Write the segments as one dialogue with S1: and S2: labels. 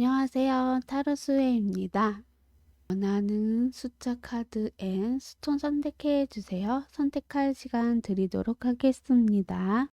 S1: 안녕하세요. 타로스웨입니다. 원하는 숫자 카드 앤 스톤 선택해 주세요. 선택할 시간 드리도록 하겠습니다.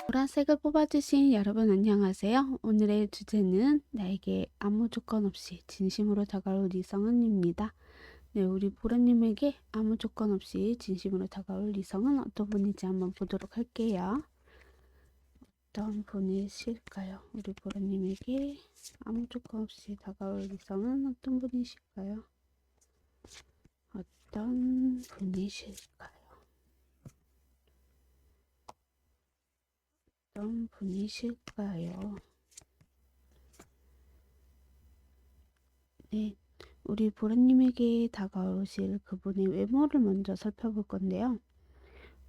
S1: 보라색을 뽑아주신 여러분 안녕하세요. 오늘의 주제는 나에게 아무 조건 없이 진심으로 다가올 이성은입니다. 네, 우리 보라님에게 아무 조건 없이 진심으로 다가올 이성은 어떤 분인지 한번 보도록 할게요. 어떤 분이실까요? 우리 보라님에게 아무 조건 없이 다가올 이성은 어떤 분이실까요? 어떤 분이실까요? 어떤 분이실까요? 네, 우리 보라님에게 다가오실 그분의 외모를 먼저 살펴볼 건데요.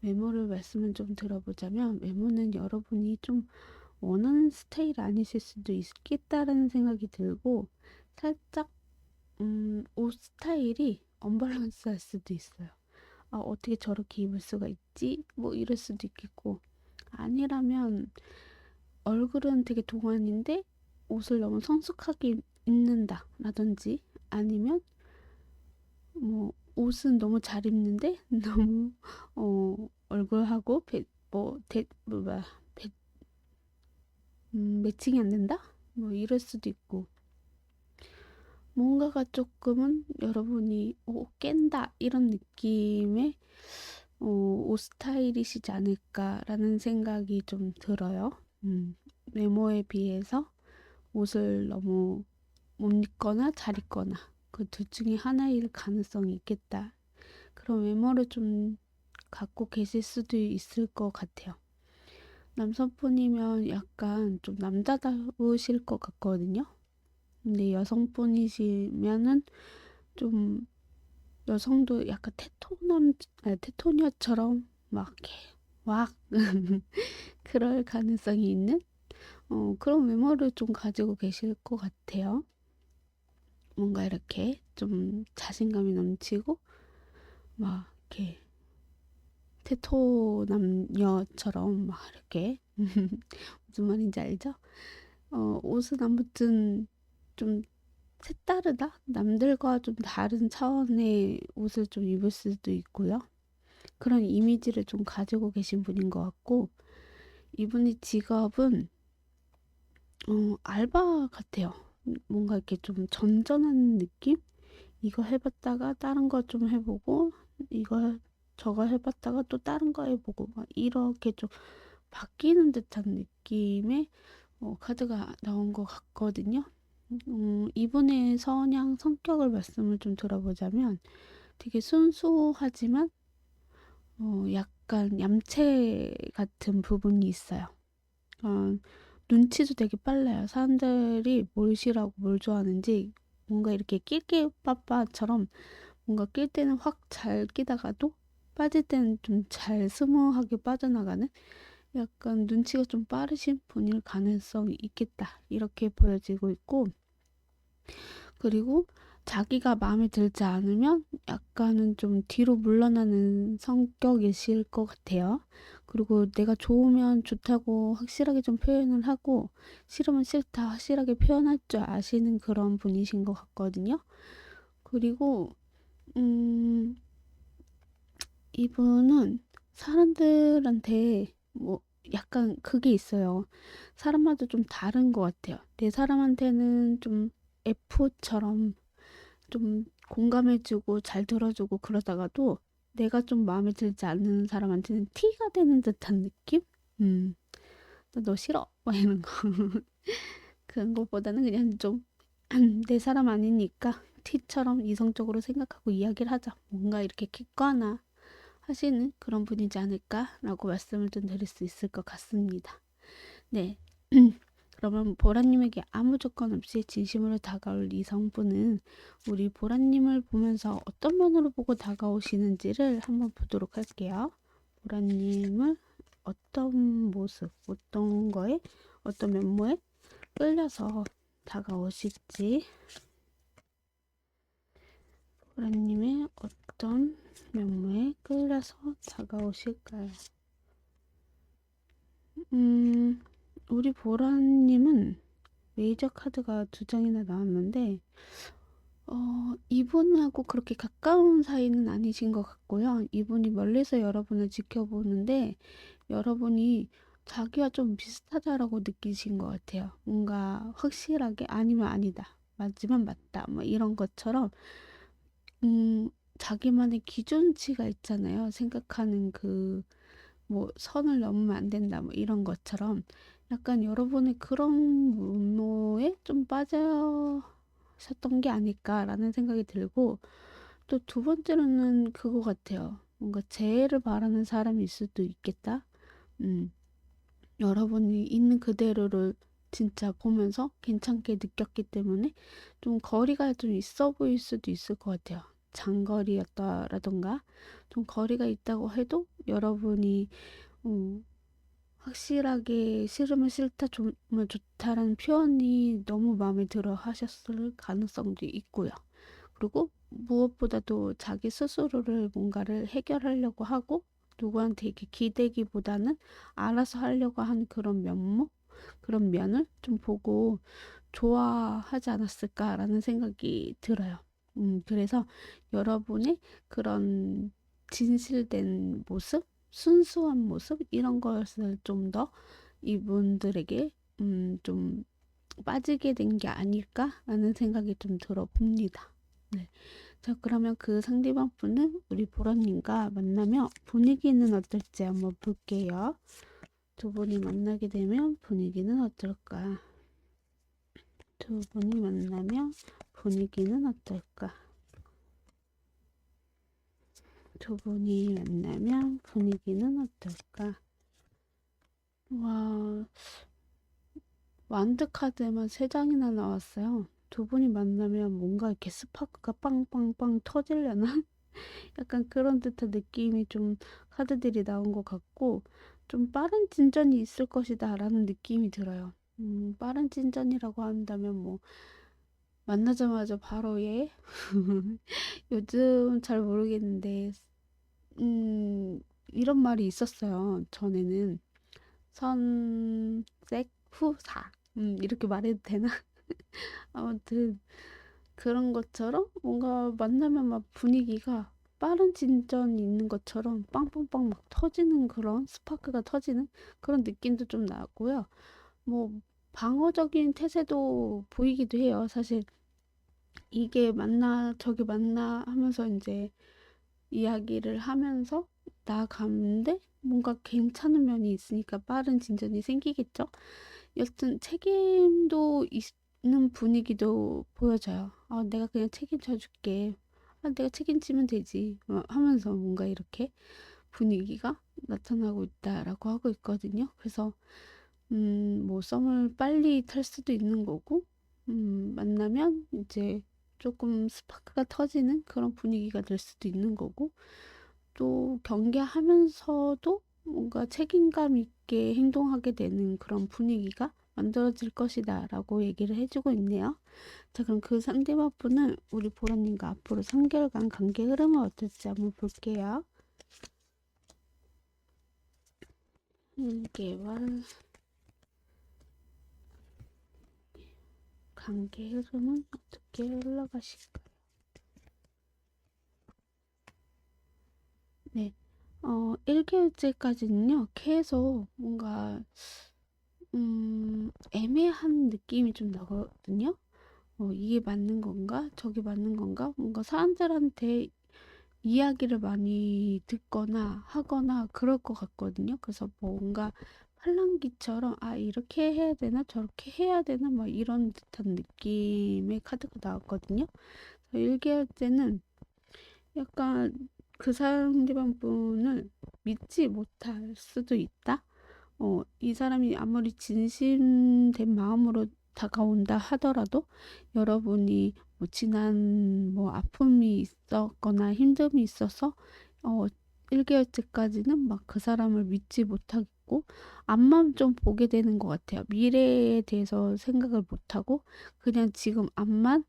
S1: 외모를 말씀을 좀 들어보자면 외모는 여러분이 좀 원하는 스타일 아니실 수도 있겠다라는 생각이 들고 살짝 옷 스타일이 언밸런스할 수도 있어요. 아, 어떻게 저렇게 입을 수가 있지? 뭐 이럴 수도 있겠고 아니라면 얼굴은 되게 동안인데 옷을 너무 성숙하게 입는다 라든지 아니면 뭐 옷은 너무 잘 입는데 너무 얼굴하고 뭐야 매칭이 안 된다? 뭐 이럴 수도 있고 뭔가가 조금은 여러분이 깬다 이런 느낌의 옷 스타일이시지 않을까라는 생각이 좀 들어요. 외모에 비해서 옷을 너무 못 입거나 잘 입거나 그 둘 중에 하나일 가능성이 있겠다. 그런 외모를 좀 갖고 계실 수도 있을 것 같아요. 남성분이면 약간 좀 남자다우실 것 같거든요. 근데 여성분이시면은 좀 여성도 약간 테토녀처럼 막 이렇게 왁 그럴 가능성이 있는 그런 외모를 좀 가지고 계실 것 같아요. 뭔가 이렇게 좀 자신감이 넘치고 막 이렇게 테토 남녀처럼 막 이렇게 무슨 말인지 알죠? 옷은 아무튼 좀 색다르다? 남들과 좀 다른 차원의 옷을 좀 입을 수도 있고요. 그런 이미지를 좀 가지고 계신 분인 것 같고, 이분의 직업은, 알바 같아요. 뭔가 이렇게 좀 전전하는 느낌? 이거 해봤다가 다른 거 좀 해보고, 이거, 저거 해봤다가 또 다른 거 해보고, 막 이렇게 좀 바뀌는 듯한 느낌의 카드가 나온 것 같거든요. 이분의 성향, 성격을 말씀을 좀 들어보자면 되게 순수하지만 약간 얌체 같은 부분이 있어요. 어, 눈치도 되게 빨라요. 사람들이 뭘 싫어하고 뭘 좋아하는지 뭔가 이렇게 낄끼빠빠처럼 뭔가 낄 때는 확 잘 끼다가도 빠질 때는 좀 잘 스무하게 빠져나가는 약간 눈치가 좀 빠르신 분일 가능성이 있겠다. 이렇게 보여지고 있고 그리고 자기가 마음에 들지 않으면 약간은 좀 뒤로 물러나는 성격이실 것 같아요. 그리고 내가 좋으면 좋다고 확실하게 좀 표현을 하고 싫으면 싫다 확실하게 표현할 줄 아시는 그런 분이신 것 같거든요. 그리고 음, 이분은 사람들한테 뭐 약간 그게 있어요. 사람마다 좀 다른 것 같아요. 내 사람한테는 좀 F처럼 좀 공감해주고 잘 들어주고 그러다가도 내가 좀 마음에 들지 않는 사람한테는 T가 되는 듯한 느낌? 음, 너 싫어? 막 이런 거. 그런 것보다는 그냥 좀 내 사람 아니니까 T처럼 이성적으로 생각하고 이야기를 하자. 뭔가 이렇게 kit거나 하시는 그런 분이지 않을까라고 말씀을 좀 드릴 수 있을 것 같습니다. 네. 그러면 보라님에게 아무 조건 없이 진심으로 다가올 이성분은 우리 보라님을 보면서 어떤 면으로 보고 다가오시는지를 한번 보도록 할게요. 보라님을 어떤 모습, 어떤 거에, 어떤 면모에 끌려서 다가오실지, 보라님의 어떤 면모에 끌려서 다가오실까요? 음, 우리 보라님은 메이저 카드가 두 장이나 나왔는데, 이분하고 그렇게 가까운 사이는 아니신 것 같고요. 이분이 멀리서 여러분을 지켜보는데, 여러분이 자기와 좀 비슷하다라고 느끼신 것 같아요. 뭔가 확실하게 아니면 아니다. 맞지만 맞다. 뭐 이런 것처럼, 음, 자기만의 기준치가 있잖아요. 생각하는 그 뭐 선을 넘으면 안 된다 뭐 이런 것처럼 약간 여러분의 그런 분노에 좀 빠져셨던 게 아닐까라는 생각이 들고 또 두 번째로는 그거 같아요. 뭔가 재해를 바라는 사람일 수도 있겠다. 음, 여러분이 있는 그대로를 진짜 보면서 괜찮게 느꼈기 때문에 좀 거리가 좀 있어 보일 수도 있을 것 같아요. 장거리였다라던가 좀 거리가 있다고 해도 여러분이 음, 확실하게 싫으면 싫다, 좋으면 좋다라는 표현이 너무 마음에 들어 하셨을 가능성도 있고요. 그리고 무엇보다도 자기 스스로를 뭔가를 해결하려고 하고 누구한테 이렇게 기대기보다는 알아서 하려고 하는 그런 면모, 그런 면을 좀 보고 좋아하지 않았을까라는 생각이 들어요. 그래서 여러분의 그런 진실된 모습, 순수한 모습, 이런 것을 좀 더 이분들에게 좀 빠지게 된 게 아닐까라는 생각이 좀 들어봅니다. 네. 자, 그러면 그 상대방 분은 우리 보라님과 만나면 분위기는 어떨지 한번 볼게요. 두 분이 만나게 되면 분위기는 어떨까? 두 분이 만나면 분위기는 어떨까? 두 분이 만나면 분위기는 어떨까? 와, 완드 카드만 세 장이나 나왔어요. 두 분이 만나면 뭔가 이렇게 스파크가 빵빵빵 터지려나? 약간 그런 듯한 느낌이 좀 카드들이 나온 것 같고, 좀 빠른 진전이 있을 것이다 라는 느낌이 들어요. 빠른 진전이라고 한다면 뭐, 만나자마자 바로 얘? 요즘 잘 모르겠는데, 이런 말이 있었어요. 전에는 선색 후사. 이렇게 말해도 되나? 아무튼 그런 것처럼 뭔가 만나면 막 분위기가 빠른 진전이 있는 것처럼 빵빵빵 막 터지는 그런 스파크가 터지는 그런 느낌도 좀 나고요. 뭐 방어적인 태세도 보이기도 해요. 사실 이게 맞나 저게 맞나 하면서 이제 이야기를 하면서 나아가는데 뭔가 괜찮은 면이 있으니까 빠른 진전이 생기겠죠. 여튼 책임도 있는 분위기도 보여져요. 아, 내가 그냥 책임져 줄게. 아, 내가 책임지면 되지. 하면서 뭔가 이렇게 분위기가 나타나고 있다라고 하고 있거든요. 그래서 뭐 썸을 빨리 탈 수도 있는 거고, 만나면 이제 조금 스파크가 터지는 그런 분위기가 될 수도 있는 거고, 또 경계하면서도 뭔가 책임감 있게 행동하게 되는 그런 분위기가 만들어질 것이다 라고 얘기를 해주고 있네요. 자, 그럼 그 상대방 분은 우리 보라님과 앞으로 3개월간 관계 흐름은 어떨지 한번 볼게요. 1개월 관계 흐름은 어떻게 흘러가실까요? 네. 1개월째까지는요, 계속 뭔가, 애매한 느낌이 좀 나거든요. 이게 맞는 건가? 저게 맞는 건가? 뭔가 사람들한테 이야기를 많이 듣거나 하거나 그럴 것 같거든요. 그래서 뭔가 팔랑귀처럼 아 이렇게 해야 되나 저렇게 해야 되나 막 이런 듯한 느낌의 카드가 나왔거든요. 1개월째는 약간 그 상대방 분을 믿지 못할 수도 있다. 이 사람이 아무리 진심된 마음으로 다가온다 하더라도 여러분이 뭐 지난 뭐 아픔이 있었거나 힘듦이 있어서 어 1개월째까지는 막 그 사람을 믿지 못하겠고 앞만 좀 보게 되는 것 같아요. 미래에 대해서 생각을 못하고 그냥 지금 앞만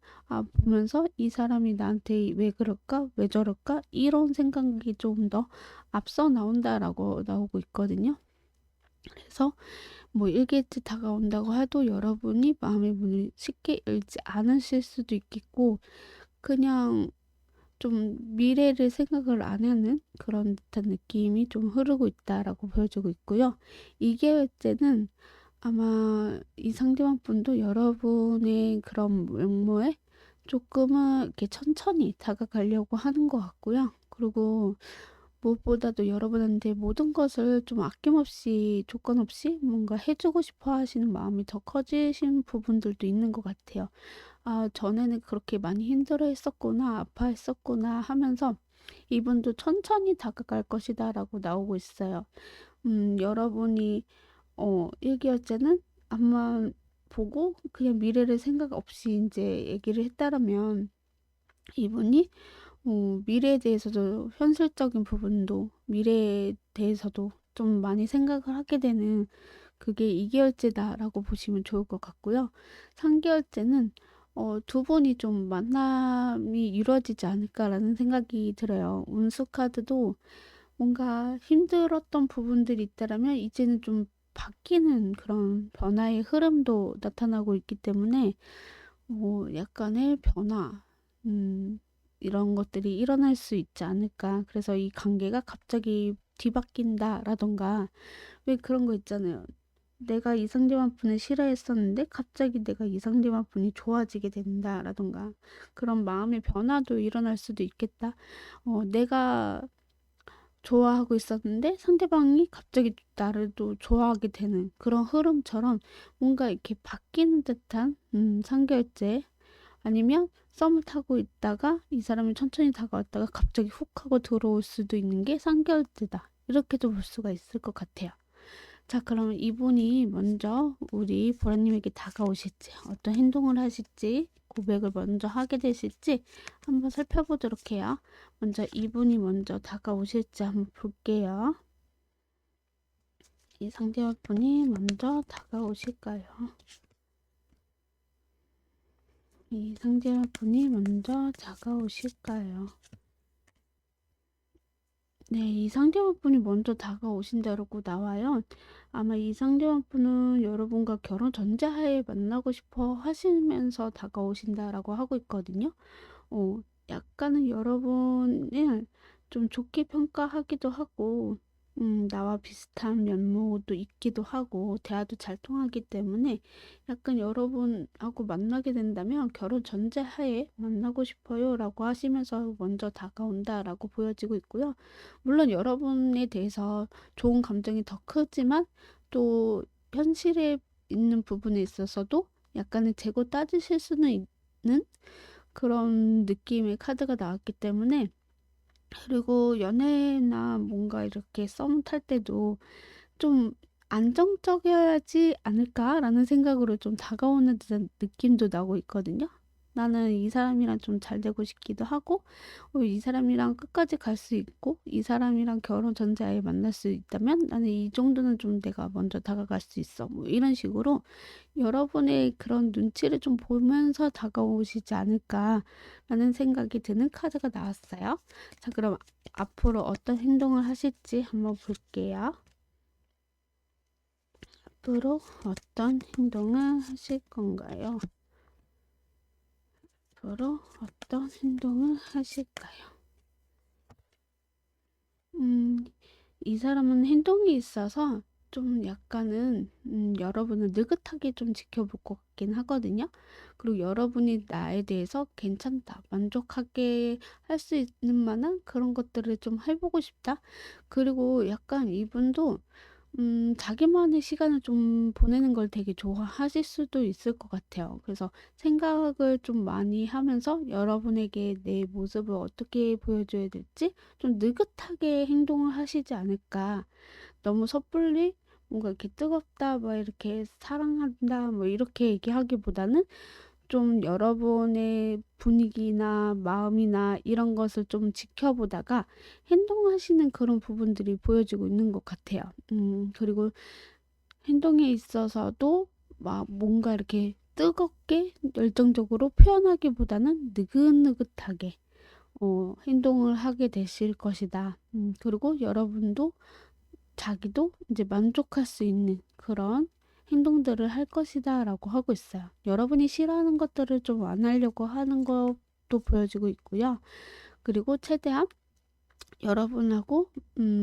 S1: 보면서 이 사람이 나한테 왜 그럴까? 왜 저럴까? 이런 생각이 좀 더 앞서 나온다라고 나오고 있거든요. 그래서 뭐 일기예지 다가온다고 해도 여러분이 마음의 문을 쉽게 열지 않으실 수도 있겠고 그냥 좀 미래를 생각을 안 하는 그런 듯한 느낌이 좀 흐르고 있다라고 보여주고 있고요. 2개월째는 아마 이 상대방 분도 여러분의 그런 외모에 조금은 이렇게 천천히 다가가려고 하는 것 같고요. 그리고 무엇보다도 여러분한테 모든 것을 좀 아낌없이 조건 없이 뭔가 해주고 싶어 하시는 마음이 더 커지신 부분들도 있는 것 같아요. 아, 전에는 그렇게 많이 힘들어 했었구나, 아파했었구나 하면서 이분도 천천히 다가갈 것이다라고 나오고 있어요. 여러분이 1개월째는 앞만 보고 그냥 미래를 생각 없이 이제 얘기를 했다라면 이분이 미래에 대해서도 현실적인 부분도 미래에 대해서도 좀 많이 생각을 하게 되는 그게 2개월째다라고 보시면 좋을 것 같고요. 3개월째는 두 분이 좀 만남이 이루어지지 않을까라는 생각이 들어요. 운수 카드도 뭔가 힘들었던 부분들이 있다라면 이제는 좀 바뀌는 그런 변화의 흐름도 나타나고 있기 때문에 약간의 변화, 이런 것들이 일어날 수 있지 않을까. 그래서 이 관계가 갑자기 뒤바뀐다라던가, 왜 그런 거 있잖아요. 내가 이 상대방 분을 싫어했었는데 갑자기 내가 이 상대방 분이 좋아지게 된다라던가, 그런 마음의 변화도 일어날 수도 있겠다. 내가 좋아하고 있었는데 상대방이 갑자기 나를 또 좋아하게 되는 그런 흐름처럼 뭔가 이렇게 바뀌는 듯한 3개월째 아니면 썸을 타고 있다가 이 사람이 천천히 다가왔다가 갑자기 훅 하고 들어올 수도 있는 게 3개월째다. 이렇게도 볼 수가 있을 것 같아요. 자, 그러면 이분이 먼저 우리 보라님에게 다가오실지, 어떤 행동을 하실지, 고백을 먼저 하게 되실지 한번 살펴보도록 해요. 먼저 이분이 먼저 다가오실지 한번 볼게요. 이 상대분이 먼저 다가오실까요? 이 상대분이 먼저 다가오실까요? 네, 이 상대분이 먼저 다가오신다고 나와요. 아마 이 상대분은 여러분과 결혼 전제하에 만나고 싶어 하시면서 다가오신다라고 하고 있거든요. 어, 약간은 여러분을 좀 좋게 평가하기도 하고, 나와 비슷한 면모도 있기도 하고, 대화도 잘 통하기 때문에 약간 여러분하고 만나게 된다면 결혼 전제하에 만나고 싶어요 라고 하시면서 먼저 다가온다라고 보여지고 있고요. 물론 여러분에 대해서 좋은 감정이 더 크지만 또 현실에 있는 부분에 있어서도 약간의 재고 따지실 수는 있는 그런 느낌의 카드가 나왔기 때문에 그리고 연애나 뭔가 이렇게 썸 탈 때도 좀 안정적이어야지 않을까라는 생각으로 좀 다가오는 듯한 느낌도 나고 있거든요. 나는 이 사람이랑 좀 잘 되고 싶기도 하고, 이 사람이랑 끝까지 갈 수 있고, 이 사람이랑 결혼 전제하에 만날 수 있다면 나는 이 정도는 좀 내가 먼저 다가갈 수 있어. 뭐 이런 식으로 여러분의 그런 눈치를 좀 보면서 다가오시지 않을까라는 생각이 드는 카드가 나왔어요. 자, 그럼 앞으로 어떤 행동을 하실지 한번 볼게요. 앞으로 어떤 행동을 하실 건가요? 앞으로 어떤 행동을 하실까요? 이 사람은 행동이 있어서 좀 약간은 여러분을 느긋하게 좀 지켜볼 것 같긴 하거든요. 그리고 여러분이 나에 대해서 괜찮다, 만족하게 할 수 있는 만한 그런 것들을 좀 해보고 싶다. 그리고 약간 이분도 자기만의 시간을 좀 보내는 걸 되게 좋아하실 수도 있을 것 같아요. 그래서 생각을 좀 많이 하면서 여러분에게 내 모습을 어떻게 보여줘야 될지 좀 느긋하게 행동을 하시지 않을까. 너무 섣불리 뭔가 이렇게 뜨겁다, 뭐 이렇게 사랑한다, 뭐 이렇게 얘기하기보다는 좀 여러분의 분위기나 마음이나 이런 것을 좀 지켜보다가 행동하시는 그런 부분들이 보여지고 있는 것 같아요. 그리고 행동에 있어서도 막 뭔가 이렇게 뜨겁게 열정적으로 표현하기보다는 느긋느긋하게 행동을 하게 되실 것이다. 그리고 여러분도 자기도 이제 만족할 수 있는 그런 행동들을 할 것이다 라고 하고 있어요. 여러분이 싫어하는 것들을 좀 안 하려고 하는 것도 보여지고 있고요. 그리고 최대한 여러분하고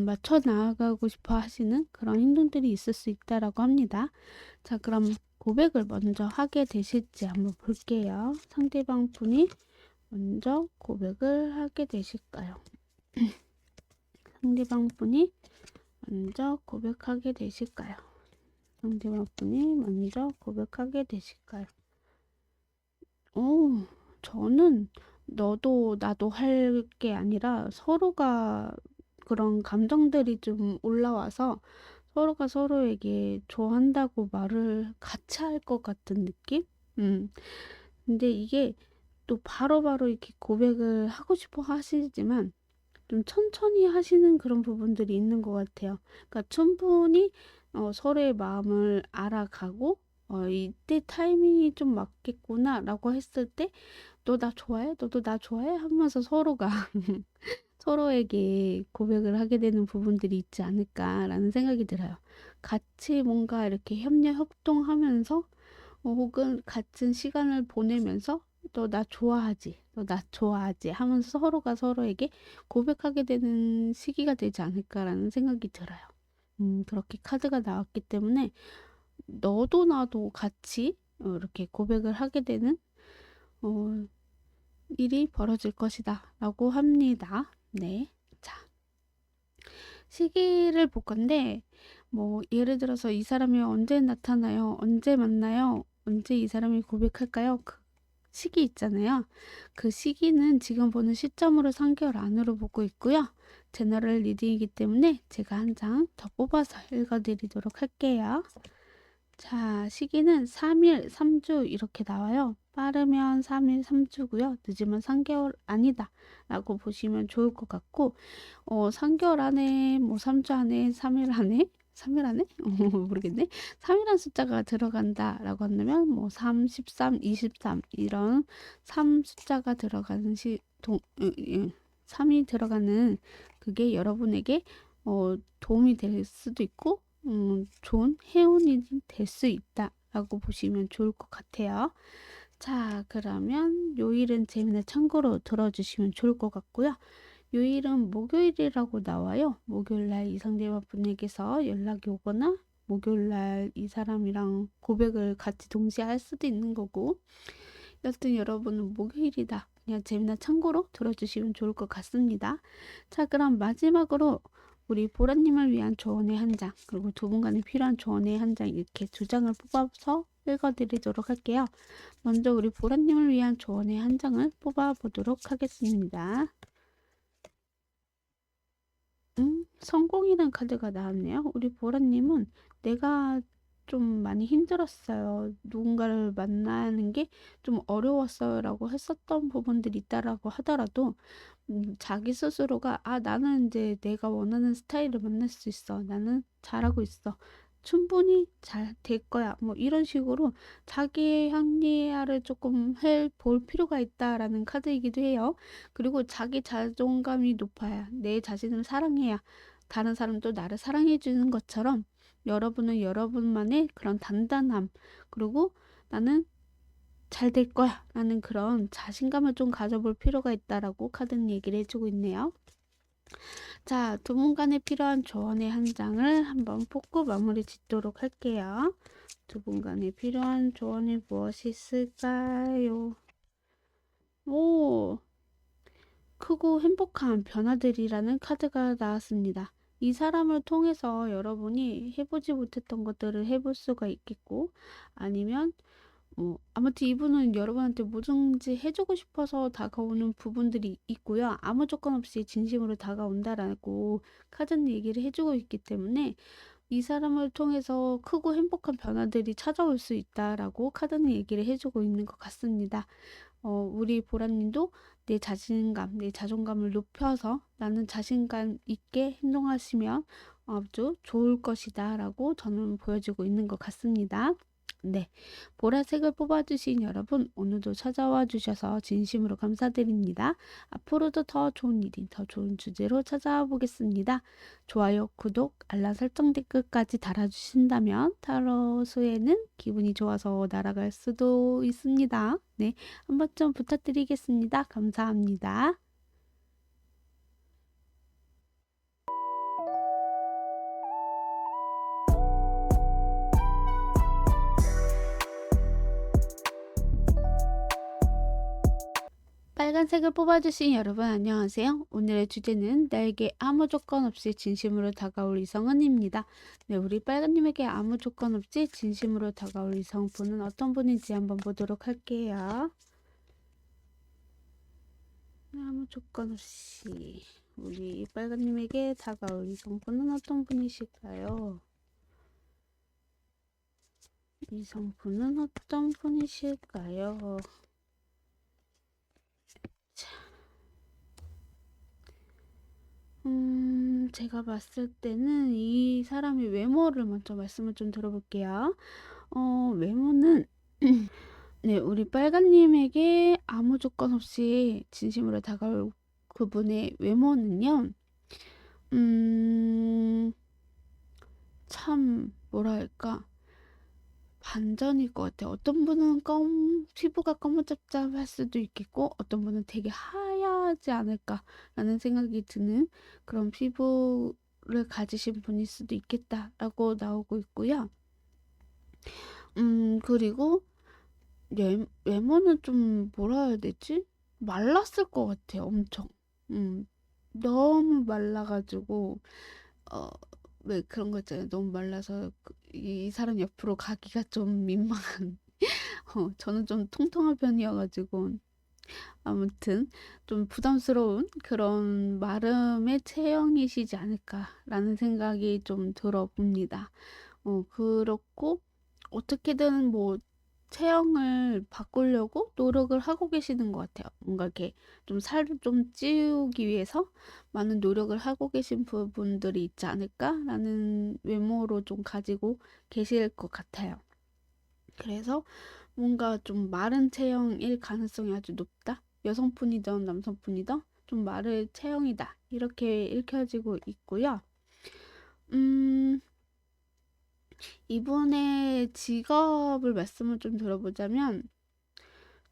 S1: 맞춰 나아가고 싶어 하시는 그런 행동들이 있을 수 있다라고 합니다. 자, 그럼 고백을 먼저 하게 되실지 한번 볼게요. 상대방 분이 먼저 고백을 하게 되실까요? 상대방 분이 먼저 고백하게 되실까요? 상대방 분이 먼저 고백하게 되실까요? 오, 저는 너도 나도 할 게 아니라 서로가 그런 감정들이 좀 올라와서 서로가 서로에게 좋아한다고 말을 같이 할 것 같은 느낌? 음. 근데 이게 또 바로바로 이렇게 고백을 하고 싶어 하시지만 좀 천천히 하시는 그런 부분들이 있는 것 같아요. 그러니까 충분히 서로의 마음을 알아가고 이때 타이밍이 좀 맞겠구나라고 했을 때 너 나 좋아해? 너도 나 좋아해? 하면서 서로가 서로에게 고백을 하게 되는 부분들이 있지 않을까라는 생각이 들어요. 같이 뭔가 이렇게 협력 협동하면서 혹은 같은 시간을 보내면서 너 나 좋아하지? 너 나 좋아하지? 하면서 서로가 서로에게 고백하게 되는 시기가 되지 않을까라는 생각이 들어요. 그렇게 카드가 나왔기 때문에 너도 나도 같이 이렇게 고백을 하게 되는 어, 일이 벌어질 것이다 라고 합니다. 네. 자, 시기를 볼 건데 뭐 예를 들어서 이 사람이 언제 나타나요? 언제 만나요? 언제 이 사람이 고백할까요? 그 시기 있잖아요. 그 시기는 지금 보는 시점으로 3개월 안으로 보고 있고요. 제너럴 리딩이기 때문에 제가 한 장 더 뽑아서 읽어드리도록 할게요. 자, 시기는 3일, 3주 이렇게 나와요. 빠르면 3일, 3주고요. 늦으면 3개월 아니다 라고 보시면 좋을 것 같고 3개월 안에 뭐 3주 안에 3일 안에 3일 안에? 모르겠네. 3이라는 숫자가 들어간다라고 한다면 뭐 3, 13, 23 이런 3 숫자가 들어가는 3이 들어가는 그게 여러분에게 도움이 될 수도 있고 좋은 해운이 될 수 있다라고 보시면 좋을 것 같아요. 자, 그러면 요일은 재미나 참고로 들어주시면 좋을 것 같고요. 요일은 목요일이라고 나와요. 목요일날 이 상대방 분에게서 연락이 오거나 목요일날 이 사람이랑 고백을 같이 동시에 할 수도 있는 거고 여튼 여러분은 목요일이다. 그냥 재미나 참고로 들어주시면 좋을 것 같습니다. 자, 그럼 마지막으로 우리 보라님을 위한 조언의 한 장, 그리고 두 분간에 필요한 조언의 한 장 이렇게 두 장을 뽑아서 읽어드리도록 할게요. 먼저 우리 보라님을 위한 조언의 한 장을 뽑아보도록 하겠습니다. 성공이란 카드가 나왔네요. 우리 보라님은 내가 좀 많이 힘들었어요. 누군가를 만나는 게 좀 어려웠어요. 라고 했었던 부분들이 있다라고 하더라도, 자기 스스로가, 아, 나는 이제 내가 원하는 스타일을 만날 수 있어. 나는 잘하고 있어. 충분히 잘 될 거야. 뭐 이런 식으로 자기의 합리화를 조금 해볼 필요가 있다라는 카드이기도 해요. 그리고 자기 자존감이 높아야 내 자신을 사랑해야 다른 사람도 나를 사랑해 주는 것처럼 여러분은 여러분만의 그런 단단함 그리고 나는 잘 될 거야 라는 그런 자신감을 좀 가져볼 필요가 있다라고 카드는 얘기를 해주고 있네요. 자, 두 분 간에 필요한 조언의 한 장을 한번 뽑고 마무리 짓도록 할게요. 두 분 간에 필요한 조언이 무엇이 있을까요? 오, 크고 행복한 변화들이라는 카드가 나왔습니다. 이 사람을 통해서 여러분이 해보지 못했던 것들을 해볼 수가 있겠고, 아니면 아무튼 이분은 여러분한테 뭐든지 해주고 싶어서 다가오는 부분들이 있고요. 아무 조건 없이 진심으로 다가온다라고 카드는 얘기를 해주고 있기 때문에 이 사람을 통해서 크고 행복한 변화들이 찾아올 수 있다라고 카드는 얘기를 해주고 있는 것 같습니다. 우리 보라님도 내 자신감, 내 자존감을 높여서 나는 자신감 있게 행동하시면 아주 좋을 것이다 라고 저는 보여지고 있는 것 같습니다. 네, 보라색을 뽑아주신 여러분, 오늘도 찾아와 주셔서 진심으로 감사드립니다. 앞으로도 더 좋은 일이, 더 좋은 주제로 찾아와 보겠습니다. 좋아요, 구독, 알람 설정 댓글까지 달아주신다면 타로수에는 기분이 좋아서 날아갈 수도 있습니다. 네, 한번 좀 부탁드리겠습니다. 감사합니다. 빨간색을 뽑아주신 여러분 안녕하세요. 오늘의 주제는 나에게 아무 조건 없이 진심으로 다가올 이성은입니다. 네, 우리 빨간님에게 아무 조건 없이 진심으로 다가올 이성분은 어떤 분인지 한번 보도록 할게요. 아무 조건 없이 우리 빨간님에게 다가올 이성분은 어떤 분이실까요? 이성분은 어떤 분이실까요? 제가 봤을 때는 이 사람의 외모를 먼저 말씀을 좀 들어볼게요. 외모는 네, 우리 빨간님에게 아무 조건 없이 진심으로 다가올 그분의 외모는요. 참 뭐랄까 반전일 것 같아요. 어떤 분은 피부가 검은짭짭할 수도 있겠고 어떤 분은 되게 하얗지 않을까라는 생각이 드는 그런 피부를 가지신 분일 수도 있겠다라고 나오고 있고요. 그리고 외모는 좀 뭐라 해야 되지? 말랐을 것 같아요. 엄청. 너무 말라가지고 어, 왜 그런 거 있잖아요. 너무 말라서 이 사람 옆으로 가기가 좀 민망한. 저는 좀 통통한 편이어가지고 아무튼 좀 부담스러운 그런 마름의 체형이시지 않을까라는 생각이 좀 들어봅니다. 그렇고 어떻게든 뭐 체형을 바꾸려고 노력을 하고 계시는 것 같아요. 뭔가 이렇게 좀 살을 좀 찌우기 위해서 많은 노력을 하고 계신 부분들이 있지 않을까라는 외모로 좀 가지고 계실 것 같아요. 그래서 뭔가 좀 마른 체형일 가능성이 아주 높다. 여성분이든 남성분이든 좀 마른 체형이다. 이렇게 읽혀지고 있고요. 음, 이분의 직업을 말씀을 좀 들어보자면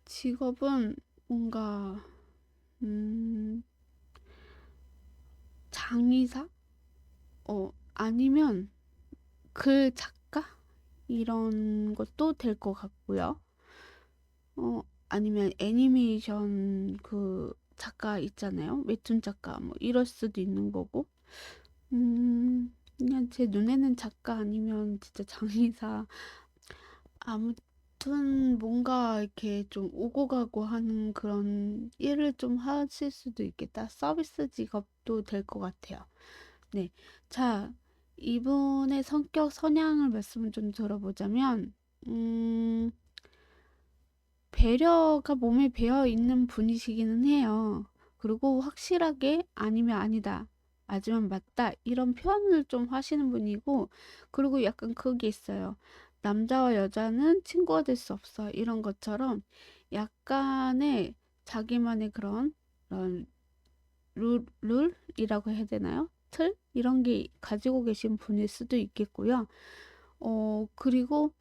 S1: 직업은 뭔가 음, 장의사? 아니면 글 작가? 이런 것도 될 것 같고요. 아니면 애니메이션 그 작가 있잖아요. 웹툰 작가 뭐 이럴 수도 있는 거고. 그냥 제 눈에는 작가 아니면 진짜 장의사. 아무튼 뭔가 이렇게 좀 오고 가고 하는 그런 일을 좀 하실 수도 있겠다. 서비스 직업도 될 것 같아요. 네. 자, 이분의 성격 성향을 말씀을 좀 들어보자면, 음, 배려가 몸에 배어 있는 분이시기는 해요. 그리고 확실하게 아니면 아니다, 맞으면 맞다, 이런 표현을 좀 하시는 분이고, 그리고 약간 그게 있어요. 남자와 여자는 친구가 될 수 없어. 이런 것처럼 약간의 자기만의 그런 룰이라고 해야 되나요? 틀? 이런 게 가지고 계신 분일 수도 있겠고요. 그리고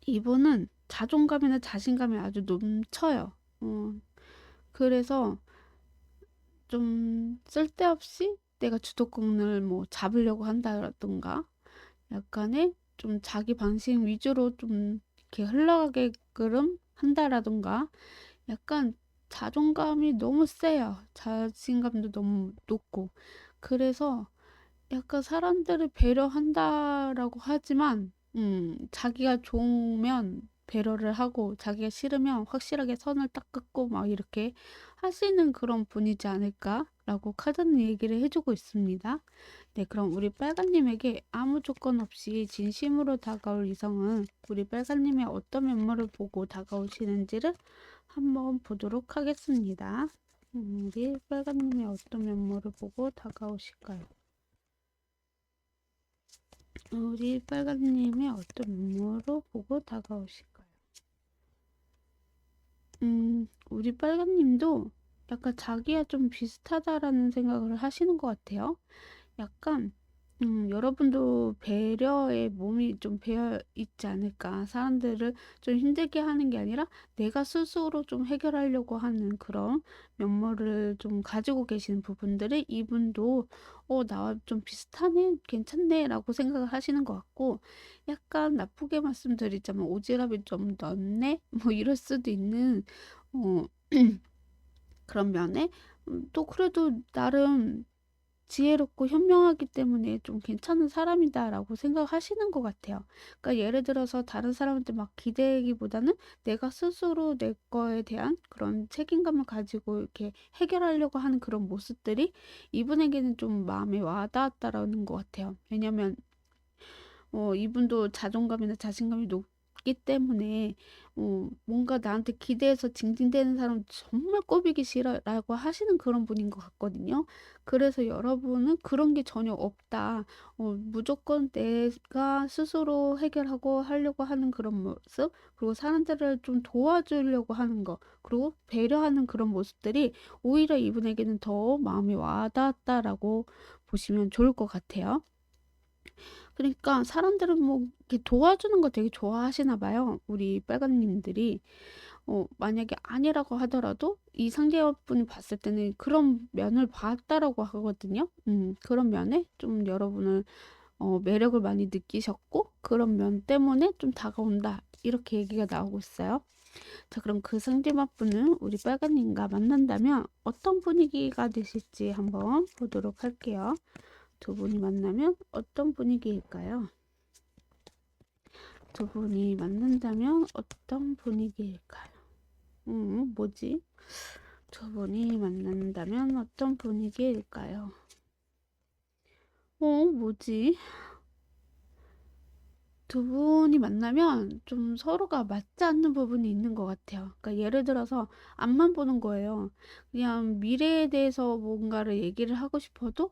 S1: 이분은 자존감이나 자신감이 아주 넘쳐요. 그래서 좀 쓸데없이 내가 주도권을 뭐 잡으려고 한다든가 약간의 좀 자기 방식 위주로 좀 이렇게 흘러가게끔 한다라든가 약간 자존감이 너무 세요. 자신감도 너무 높고. 그래서 약간 사람들을 배려한다라고 하지만 자기가 좋으면 배려를 하고 자기가 싫으면 확실하게 선을 딱 긋고 막 이렇게 하시는 그런 분이지 않을까라고 카드는 얘기를 해주고 있습니다. 네, 그럼 우리 빨간님에게 아무 조건 없이 진심으로 다가올 이성은 우리 빨간님의 어떤 면모를 보고 다가오시는지를 한번 보도록 하겠습니다. 우리 빨간님의 어떤 면모를 보고 다가오실까요? 우리 빨간님의 어떤 면모로 보고 다가오실까요? 우리 빨간님도 약간 자기와 좀 비슷하다라는 생각을 하시는 것 같아요. 약간 여러분도 배려의 몸이 좀 배어 있지 않을까. 사람들을 좀 힘들게 하는 게 아니라 내가 스스로 좀 해결하려고 하는 그런 면모를 좀 가지고 계시는 부분들을 이분도 나와 좀 비슷하네, 괜찮네 라고 생각을 하시는 것 같고 약간 나쁘게 말씀드리자면 오지랖이 좀 넓네? 뭐 이럴 수도 있는 어, 그런 면에 또 그래도 나름 지혜롭고 현명하기 때문에 좀 괜찮은 사람이다라고 생각하시는 것 같아요. 그러니까 예를 들어서 다른 사람한테 막 기대기보다는 내가 스스로 내 거에 대한 그런 책임감을 가지고 이렇게 해결하려고 하는 그런 모습들이 이분에게는 좀 마음에 와닿았다라는 것 같아요. 왜냐면 이분도 자존감이나 자신감이 높기 때문에 뭔가 나한테 기대해서 징징대는 사람 정말 꼴보기 싫어라고 하시는 그런 분인 것 같거든요. 그래서 여러분은 그런 게 전혀 없다. 무조건 내가 스스로 해결하고 하려고 하는 그런 모습, 그리고 사람들을 좀 도와주려고 하는 거, 그리고 배려하는 그런 모습들이 오히려 이분에게는 더 마음에 와닿았다라고 보시면 좋을 것 같아요. 그러니까 사람들은 뭐 이렇게 도와주는 거 되게 좋아하시나 봐요. 우리 빨간님들이. 만약에 아니라고 하더라도 이 상대분이 봤을 때는 그런 면을 봤다라고 하거든요. 그런 면에 좀 여러분을 매력을 많이 느끼셨고 그런 면 때문에 좀 다가온다. 이렇게 얘기가 나오고 있어요. 자, 그럼 그 상대분은 우리 빨간님과 만난다면 어떤 분위기가 되실지 한번 보도록 할게요. 두 분이 만나면 어떤 분위기일까요? 두 분이 만난다면 어떤 분위기일까요? 뭐지? 두 분이 만난다면 어떤 분위기일까요? 뭐지? 두 분이 만나면 좀 서로가 맞지 않는 부분이 있는 것 같아요. 그러니까 예를 들어서 앞만 보는 거예요. 그냥 미래에 대해서 뭔가를 얘기를 하고 싶어도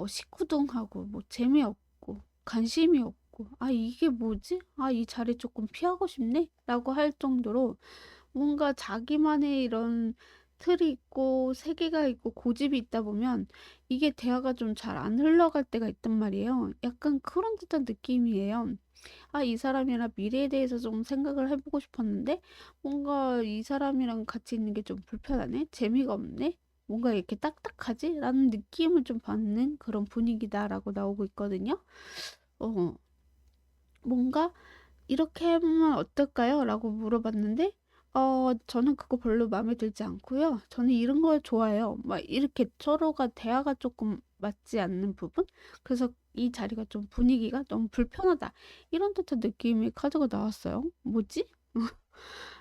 S1: 시큰둥하고 뭐 재미없고 관심이 없고 아 이게 뭐지? 아 이 자리 조금 피하고 싶네? 라고 할 정도로 뭔가 자기만의 이런 틀이 있고 세계가 있고 고집이 있다 보면 이게 대화가 좀 잘 안 흘러갈 때가 있단 말이에요. 약간 그런 듯한 느낌이에요. 아, 이 사람이랑 미래에 대해서 좀 생각을 해보고 싶었는데, 뭔가 이 사람이랑 같이 있는 게 좀 불편하네? 재미가 없네? 뭔가 이렇게 딱딱하지? 라는 느낌을 좀 받는 그런 분위기다라고 나오고 있거든요. 어, 뭔가 이렇게 하면 어떨까요? 라고 물어봤는데, 저는 그거 별로 마음에 들지 않고요. 저는 이런 걸 좋아해요. 막 이렇게 서로가 대화가 조금 맞지 않는 부분? 그래서 이 자리가 좀 분위기가 너무 불편하다. 이런 듯한 느낌의 카드가 나왔어요. 뭐지?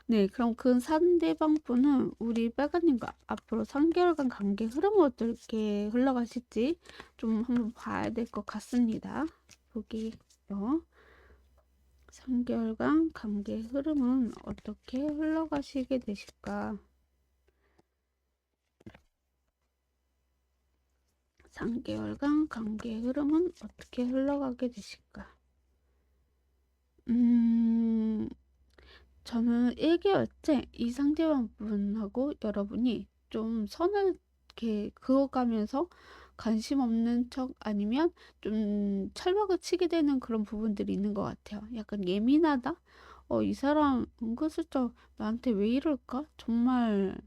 S1: 네, 그럼 그 상대방 분은 우리 빨간님과 앞으로 3개월간 관계 흐름은 어떻게 흘러가실지 좀 한번 봐야 될 것 같습니다. 보기요. 3개월간 관계 흐름은 어떻게 흘러가시게 되실까? 3개월간 관계 흐름은 어떻게 흘러가게 되실까? 저는 1개월째 이 상대방분하고 여러분이 좀 선을 이렇게 그어가면서 관심 없는 척 아니면 좀 철벽을 치게 되는 그런 부분들이 있는 것 같아요. 약간 예민하다? 이 사람 은근슬쩍 나한테 왜 이럴까? 정말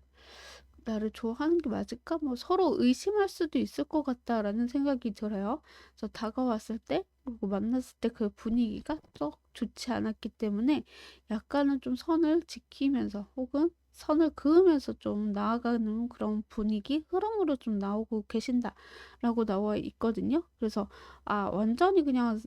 S1: 나를 좋아하는 게 맞을까? 뭐 서로 의심할 수도 있을 것 같다라는 생각이 들어요. 그래서 다가왔을 때, 그리고 만났을 때 그 분위기가 썩 좋지 않았기 때문에 약간은 좀 선을 지키면서 혹은 선을 그으면서 좀 나아가는 그런 분위기, 흐름으로 좀 나오고 계신다라고 나와 있거든요. 그래서 완전히 그냥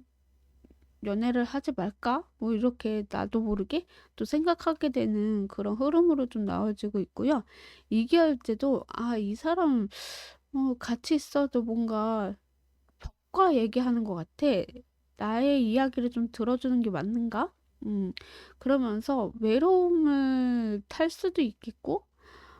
S1: 연애를 하지 말까? 뭐 이렇게 나도 모르게 또 생각하게 되는 그런 흐름으로 좀 나와지고 있고요. 얘기할 때도 이 사람 같이 있어도 뭔가 벽과 얘기하는 것 같아. 나의 이야기를 좀 들어주는 게 맞는가? 그러면서 외로움을 탈 수도 있겠고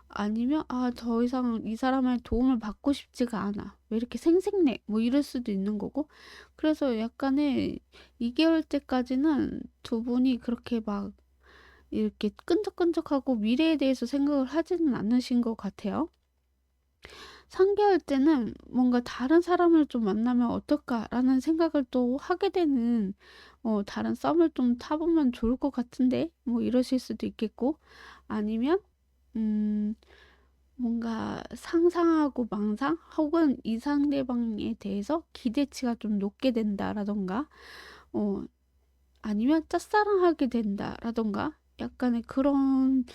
S1: 아니면 더 이상 이 사람의 도움을 받고 싶지가 않아. 왜 이렇게 생색내? 뭐 이럴 수도 있는 거고. 그래서 약간의 2개월째까지는 두 분이 그렇게 막 이렇게 끈적끈적하고 미래에 대해서 생각을 하지는 않으신 것 같아요. 3개월째는 뭔가 다른 사람을 좀 만나면 어떨까라는 생각을 또 하게 되는 다른 썸을 좀 타보면 좋을 것 같은데 뭐 이러실 수도 있겠고 아니면 음 뭔가 상상하고 망상 혹은 이 상대방에 대해서 기대치가 좀 높게 된다라던가 어 아니면 짝사랑하게 된다라던가 약간의 그런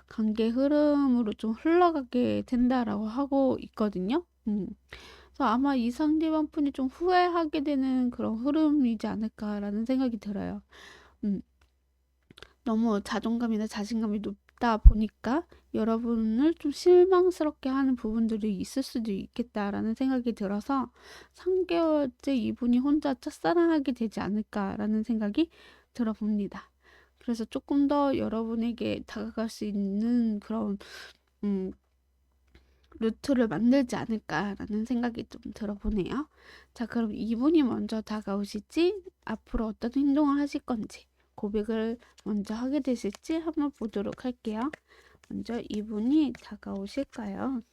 S1: 관계 흐름으로 좀 흘러가게 된다라고 하고 있거든요. 그래서 아마 이 상대방 분이 좀 후회하게 되는 그런 흐름이지 않을까라는 생각이 들어요. 음. 너무 자존감이나 자신감이 높다 보니까 여러분을 좀 실망스럽게 하는 부분들이 있을 수도 있겠다라는 생각이 들어서 3개월째 이분이 혼자 짝사랑하게 되지 않을까라는 생각이 들어봅니다. 그래서 조금 더 여러분에게 다가갈 수 있는 그런 음, 루트를 만들지 않을까라는 생각이 좀 들어보네요. 자, 그럼 이분이 먼저 다가오실지, 앞으로 어떤 행동을 하실 건지, 고백을 먼저 하게 되실지 한번 보도록 할게요. 먼저 이분이 다가오실까요?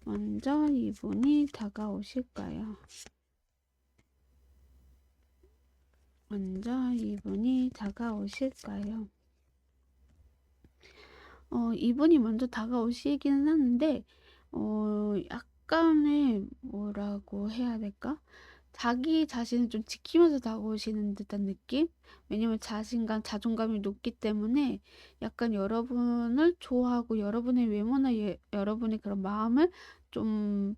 S1: 먼저 이분이 다가오실까요? 먼저 이분이 다가오실까요? 이분이 먼저 다가오시기는 하는데, 약간의 뭐라고 해야 될까? 자기 자신을 좀 지키면서 다가오시는 듯한 느낌? 왜냐면 자신감, 자존감이 높기 때문에 약간 여러분을 좋아하고 여러분의 외모나 여러분의 그런 마음을 좀,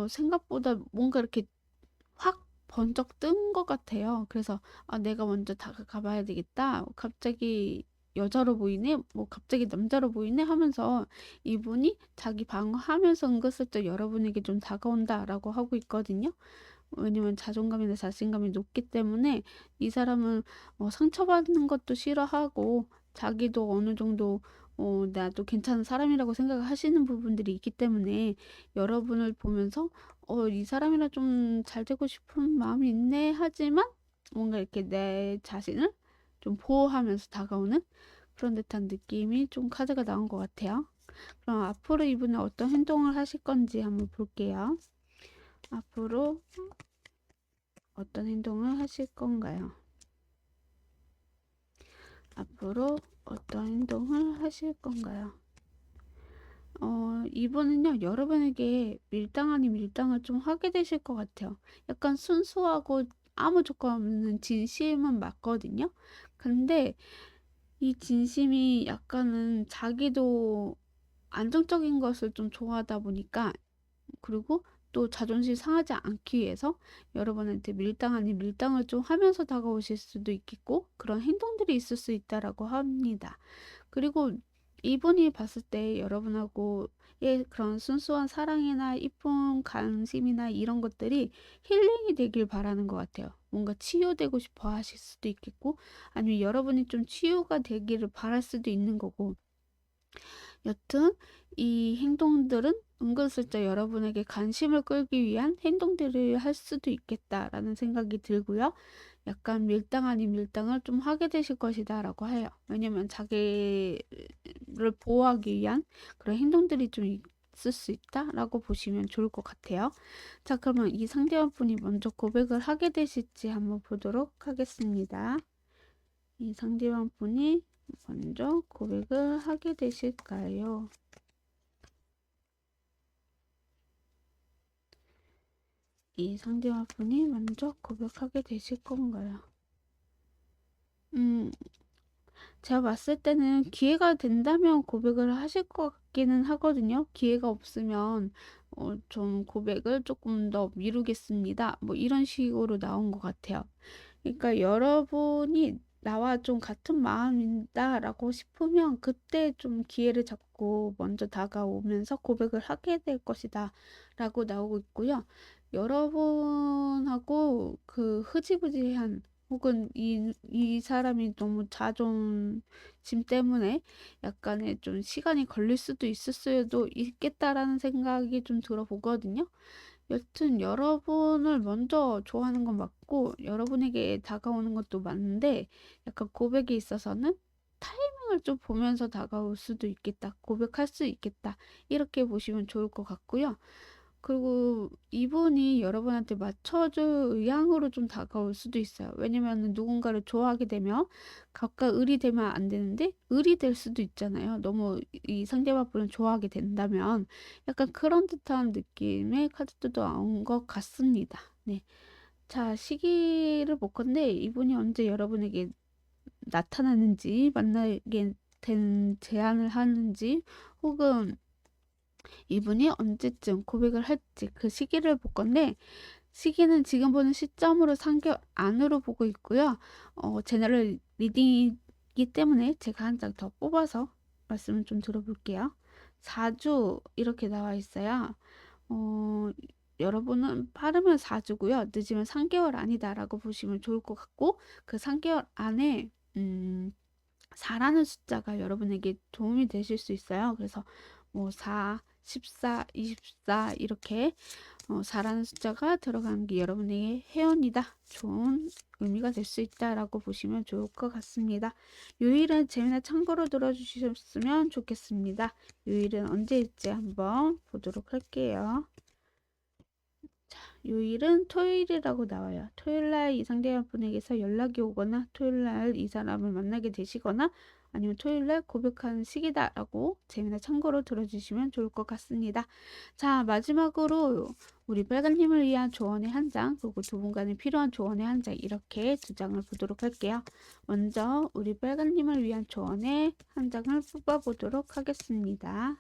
S1: 생각보다 뭔가 이렇게 확 번쩍 뜬 것 같아요. 그래서 내가 먼저 다가가 봐야 되겠다. 갑자기 여자로 보이네? 뭐 갑자기 남자로 보이네? 하면서 이분이 자기 방어하면서 은근슬쩍 여러분에게 좀 다가온다라고 하고 있거든요. 왜냐면 자존감이나 자신감이 높기 때문에 이 사람은 상처받는 것도 싫어하고 자기도 어느 정도 나도 괜찮은 사람이라고 생각을 하시는 부분들이 있기 때문에 여러분을 보면서 이 사람이랑 좀 잘 되고 싶은 마음이 있네 하지만 뭔가 이렇게 내 자신을 좀 보호하면서 다가오는 그런 듯한 느낌이 좀 카드가 나온 것 같아요. 그럼 앞으로 이분은 어떤 행동을 하실 건지 한번 볼게요. 앞으로 어떤 행동을 하실 건가요? 앞으로 어떤 행동을 하실 건가요? 이분은요, 여러분에게 밀당 아닌 밀당을 좀 하게 되실 것 같아요. 약간 순수하고 아무 조건 없는 진심은 맞거든요. 근데 이 진심이 약간은 자기도 안정적인 것을 좀 좋아하다 보니까 그리고 또 자존심 상하지 않기 위해서 여러분한테 밀당 아닌 밀당을 좀 하면서 다가오실 수도 있겠고 그런 행동들이 있을 수 있다라고 합니다. 그리고 이분이 봤을 때 여러분하고의 그런 순수한 사랑이나 이쁜 관심이나 이런 것들이 힐링이 되길 바라는 것 같아요. 뭔가 치유되고 싶어 하실 수도 있겠고 아니면 여러분이 좀 치유가 되기를 바랄 수도 있는 거고 여튼 이 행동들은 은근슬쩍 여러분에게 관심을 끌기 위한 행동들을 할 수도 있겠다라는 생각이 들고요. 약간 밀당 아닌 밀당을 좀 하게 되실 것이다라고 해요. 왜냐면 자기를 보호하기 위한 그런 행동들이 좀 있을 수 있다라고 보시면 좋을 것 같아요. 자, 그러면 이 상대방 분이 먼저 고백을 하게 되실지 한번 보도록 하겠습니다. 이 상대방 분이 먼저 고백을 하게 되실까요? 이 상대방분이 먼저 고백하게 되실 건가요? 제가 봤을 때는 기회가 된다면 고백을 하실 것 같기는 하거든요. 기회가 없으면 좀 고백을 조금 더 미루겠습니다. 뭐 이런 식으로 나온 것 같아요. 그러니까 여러분이 나와 좀 같은 마음이다라고 싶으면 그때 좀 기회를 잡고 먼저 다가오면서 고백을 하게 될 것이다 라고 나오고 있고요. 여러분하고 그 흐지부지한 혹은 이 사람이 너무 자존심 때문에 약간의 좀 시간이 걸릴 수도 있을 수도 있겠다라는 생각이 좀 들어보거든요. 여튼 여러분을 먼저 좋아하는 건 맞고 여러분에게 다가오는 것도 맞는데 약간 고백에 있어서는 타이밍을 좀 보면서 다가올 수도 있겠다. 고백할 수 있겠다. 이렇게 보시면 좋을 것 같고요. 그리고 이분이 여러분한테 맞춰줄 의향으로 좀 다가올 수도 있어요. 왜냐면은 누군가를 좋아하게 되면 각각 을이 되면 안 되는데 을이 될 수도 있잖아요. 너무 이 상대방 분을 좋아하게 된다면 약간 그런 듯한 느낌의 카드도 나온 것 같습니다. 네. 자, 시기를 보건데 이분이 언제 여러분에게 나타나는지 만나게 된 제안을 하는지 혹은 이분이 언제쯤 고백을 할지 그 시기를 볼 건데 시기는 지금 보는 시점으로 3개월 안으로 보고 있고요. 제너럴 리딩이기 때문에 제가 한 장 더 뽑아서 말씀을 좀 들어볼게요. 4주 이렇게 나와 있어요. 어, 여러분은 빠르면 4주고요. 늦으면 3개월 아니다라고 보시면 좋을 것 같고 그 3개월 안에 4라는 숫자가 여러분에게 도움이 되실 수 있어요. 그래서 뭐 4, 14, 24 이렇게 4라는 숫자가 들어가는 게 여러분에게 해연이다. 좋은 의미가 될 수 있다라고 보시면 좋을 것 같습니다. 요일은 재미나 참고로 들어주셨으면 좋겠습니다. 요일은 언제일지 한번 보도록 할게요. 요일은 토요일이라고 나와요. 토요일날 이 상대방분에게서 연락이 오거나 토요일날 이 사람을 만나게 되시거나 아니면 토요일날 고백하는 시기다라고 재미나 참고로 들어주시면 좋을 것 같습니다. 자, 마지막으로 우리 빨간님을 위한 조언의 한 장, 그리고 두 분간에 필요한 조언의 한 장, 이렇게 두 장을 보도록 할게요. 먼저 우리 빨간님을 위한 조언의 한 장을 뽑아보도록 하겠습니다.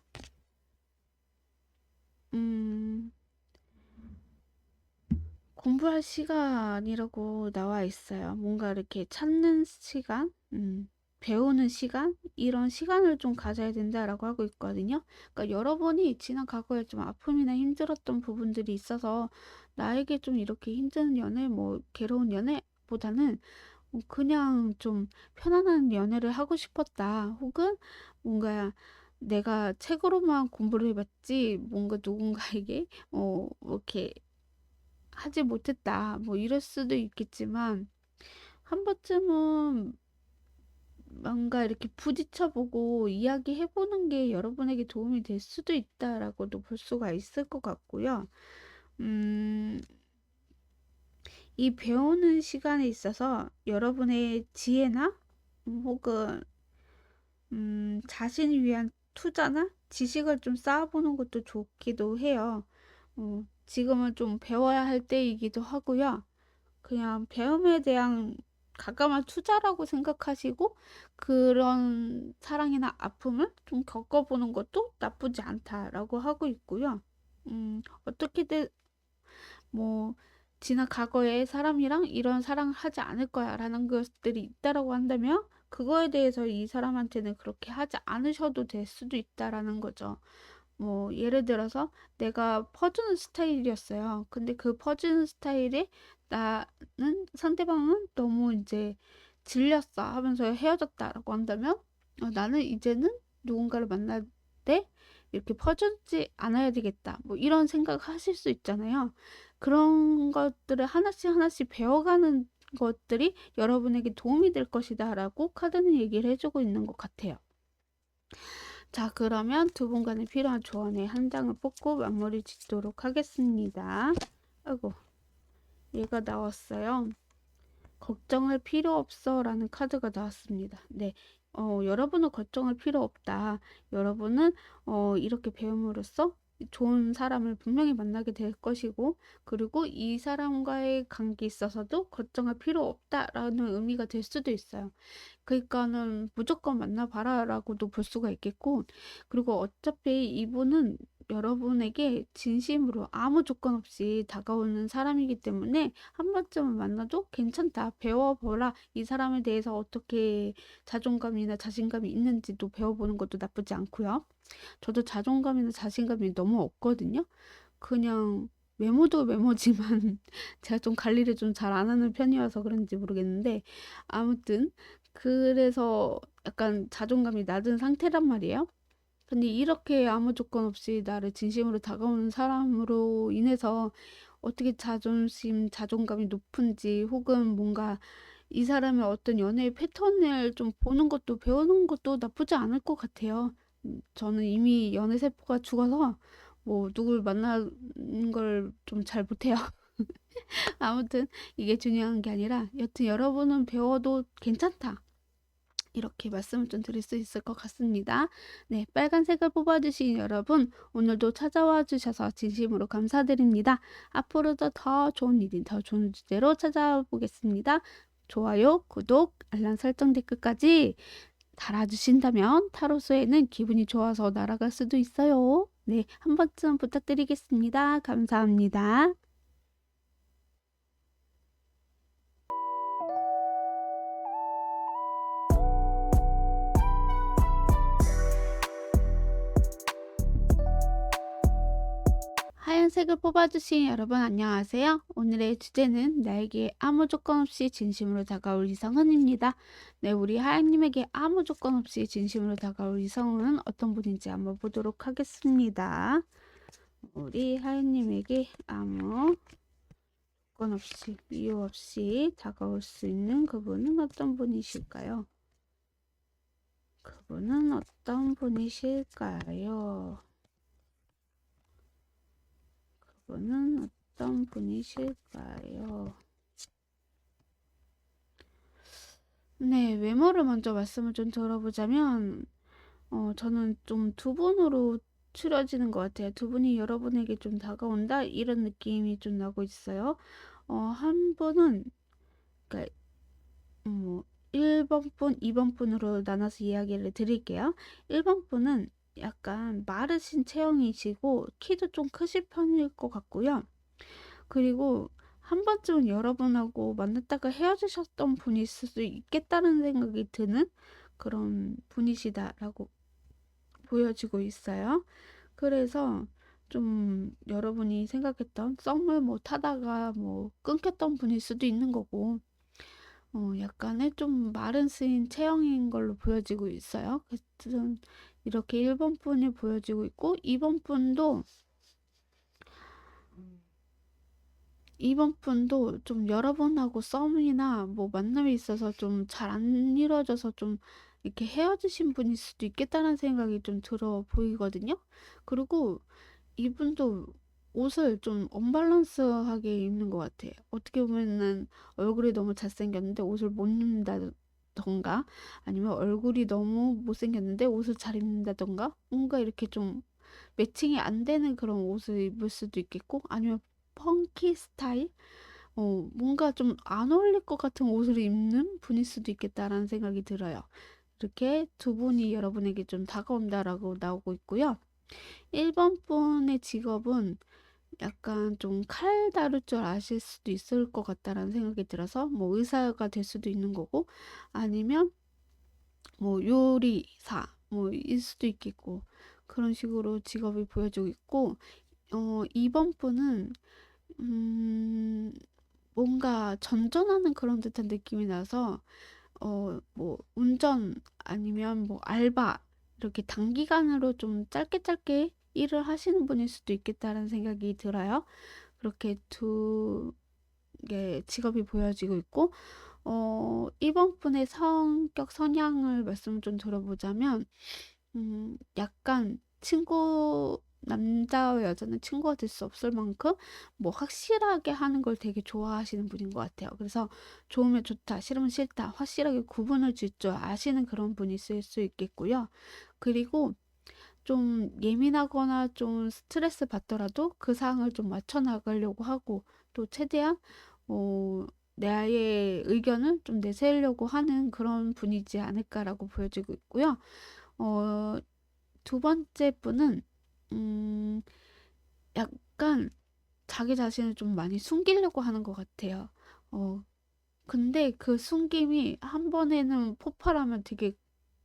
S1: 공부할 시간이라고 나와 있어요. 뭔가 이렇게 찾는 시간, 배우는 시간, 이런 시간을 좀 가져야 된다라고 하고 있거든요. 그러니까 여러분이 지난 과거에 좀 아픔이나 힘들었던 부분들이 있어서 나에게 좀 이렇게 힘든 연애, 뭐 괴로운 연애보다는 그냥 좀 편안한 연애를 하고 싶었다. 혹은 뭔가 내가 책으로만 공부를 해봤지 뭔가 누군가에게 이렇게 하지 못했다. 뭐 이럴 수도 있겠지만 한 번쯤은 뭔가 이렇게 부딪혀보고 이야기해보는 게 여러분에게 도움이 될 수도 있다라고도 볼 수가 있을 것 같고요. 음, 이 배우는 시간에 있어서 여러분의 지혜나 혹은 자신을 위한 투자나 지식을 좀 쌓아보는 것도 좋기도 해요. 지금은 좀 배워야 할 때이기도 하고요. 그냥 배움에 대한 가감한 투자라고 생각하시고 그런 사랑이나 아픔을 좀 겪어보는 것도 나쁘지 않다라고 하고 있고요. 어떻게든 뭐 지난 과거에 사람이랑 이런 사랑을 하지 않을 거야라는 것들이 있다라고 한다면 그거에 대해서 이 사람한테는 그렇게 하지 않으셔도 될 수도 있다라는 거죠. 뭐 예를 들어서 내가 퍼주는 스타일이었어요. 근데 그 퍼주는 스타일에 나는 상대방은 너무 이제 질렸어 하면서 헤어졌다라고 한다면 나는 이제는 누군가를 만날 때 이렇게 퍼주지 않아야 되겠다. 뭐 이런 생각 하실 수 있잖아요. 그런 것들을 하나씩 하나씩 배워가는 것들이 여러분에게 도움이 될 것이다 라고 카드는 얘기를 해주고 있는 것 같아요. 자, 그러면 두 분간에 필요한 조언의 한 장을 뽑고 마무리 짓도록 하겠습니다. 아이고, 얘가 나왔어요. 걱정할 필요 없어 라는 카드가 나왔습니다. 네, 여러분은 걱정할 필요 없다. 여러분은 이렇게 배움으로써 좋은 사람을 분명히 만나게 될 것이고, 그리고 이 사람과의 관계에 있어서도 걱정할 필요 없다라는 의미가 될 수도 있어요. 그러니까는 무조건 만나봐라라고도 볼 수가 있겠고, 그리고 어차피 이분은 여러분에게 진심으로 아무 조건 없이 다가오는 사람이기 때문에 한 번쯤은 만나도 괜찮다. 배워보라. 이 사람에 대해서 어떻게 자존감이나 자신감이 있는지도 배워보는 것도 나쁘지 않고요. 저도 자존감이나 자신감이 너무 없거든요. 그냥 외모도 외모지만 제가 좀 관리를 좀 잘 안 하는 편이어서 그런지 모르겠는데, 아무튼 그래서 약간 자존감이 낮은 상태란 말이에요. 근데 이렇게 아무 조건 없이 나를 진심으로 다가오는 사람으로 인해서 어떻게 자존심, 자존감이 높은지, 혹은 뭔가 이 사람의 어떤 연애의 패턴을 좀 보는 것도, 배우는 것도 나쁘지 않을 것 같아요. 저는 이미 연애 세포가 죽어서 뭐 누굴 만나는 걸 좀 잘 못해요. 아무튼 이게 중요한 게 아니라, 여튼 여러분은 배워도 괜찮다. 이렇게 말씀을 좀 드릴 수 있을 것 같습니다. 네, 빨간색을 뽑아주신 여러분, 오늘도 찾아와 주셔서 진심으로 감사드립니다. 앞으로도 더 좋은 일인, 더 좋은 주제로 찾아보겠습니다. 좋아요, 구독, 알람 설정 댓글까지 달아주신다면 타로스에는 기분이 좋아서 날아갈 수도 있어요. 네, 한 번쯤 부탁드리겠습니다. 감사합니다. 하얀색을 뽑아주신 여러분 안녕하세요. 오늘의 주제는 나에게 아무 조건 없이 진심으로 다가올 이성은입니다. 네, 우리 하얀님에게 아무 조건 없이 진심으로 다가올 이성은 어떤 분인지 한번 보도록 하겠습니다. 우리 하얀님에게 아무 조건 없이, 이유 없이 다가올 수 있는 그분은 어떤 분이실까요? 그분은 어떤 분이실까요? 그분은 어떤 분이실까요? 네, 외모를 먼저 말씀을 좀 들어보자면, 저는 좀 두 분으로 추려지는 것 같아요. 두 분이 여러분에게 좀 다가온다? 이런 느낌이 좀 나고 있어요. 한 분은, 그러니까, 뭐, 1번 분, 2번 분으로 나눠서 이야기를 드릴게요. 1번 분은 약간 마르신 체형이시고, 키도 좀 크실 편일 것 같고요. 그리고 한 번쯤은 여러분하고 만났다가 헤어지셨던 분이 있을 수 있겠다는 생각이 드는 그런 분이시다라고 보여지고 있어요. 그래서 좀 여러분이 생각했던 썸을 뭐 타다가 뭐 끊겼던 분일 수도 있는 거고, 약간의 좀 마른 스인 체형인 걸로 보여지고 있어요. 그래서 이렇게 1번 분이 보여지고 있고, 2번 분도 이번 분도 좀 여러분하고 썸이나 뭐 만남이 있어서 좀 잘 안 이루어져서 좀 이렇게 헤어지신 분일 수도 있겠다는 생각이 좀 들어 보이거든요. 그리고 이분도 옷을 좀 언밸런스하게 입는 것 같아요. 어떻게 보면은 얼굴이 너무 잘생겼는데 옷을 못 입는다던가, 아니면 얼굴이 너무 못생겼는데 옷을 잘 입는다던가, 뭔가 이렇게 좀 매칭이 안 되는 그런 옷을 입을 수도 있겠고, 아니면 펑키 스타일? 뭔가 좀 안 어울릴 것 같은 옷을 입는 분일 수도 있겠다라는 생각이 들어요. 이렇게 두 분이 여러분에게 좀 다가온다라고 나오고 있고요. 1번 분의 직업은 약간 좀 칼 다룰 줄 아실 수도 있을 것 같다라는 생각이 들어서, 뭐 의사가 될 수도 있는 거고, 아니면 뭐 요리사 뭐일 수도 있겠고, 그런 식으로 직업이 보여지고 있고, 2번 분은 음, 뭔가 전전하는 그런 듯한 느낌이 나서, 뭐 운전 아니면 뭐 알바, 이렇게 단기간으로 좀 짧게 짧게 일을 하시는 분일 수도 있겠다는 생각이 들어요. 그렇게 두 개 직업이 보여지고 있고, 이번 분의 성격 성향을 말씀을 좀 들어보자면, 약간 친구 남자와 여자는 친구가 될 수 없을 만큼 뭐 확실하게 하는 걸 되게 좋아하시는 분인 것 같아요. 그래서 좋으면 좋다, 싫으면 싫다, 확실하게 구분을 질 줄 아시는 그런 분이 있을 수 있겠고요. 그리고 좀 예민하거나 좀 스트레스 받더라도 그 상황을 좀 맞춰 나가려고 하고 또 최대한 어, 나의 의견을 좀 내세우려고 하는 그런 분이지 않을까라고 보여지고 있고요. 어, 두 번째 분은 음, 약간 자기 자신을 좀 많이 숨기려고 하는 것 같아요. 어, 근데 그 숨김이 한 번에는 폭발하면 되게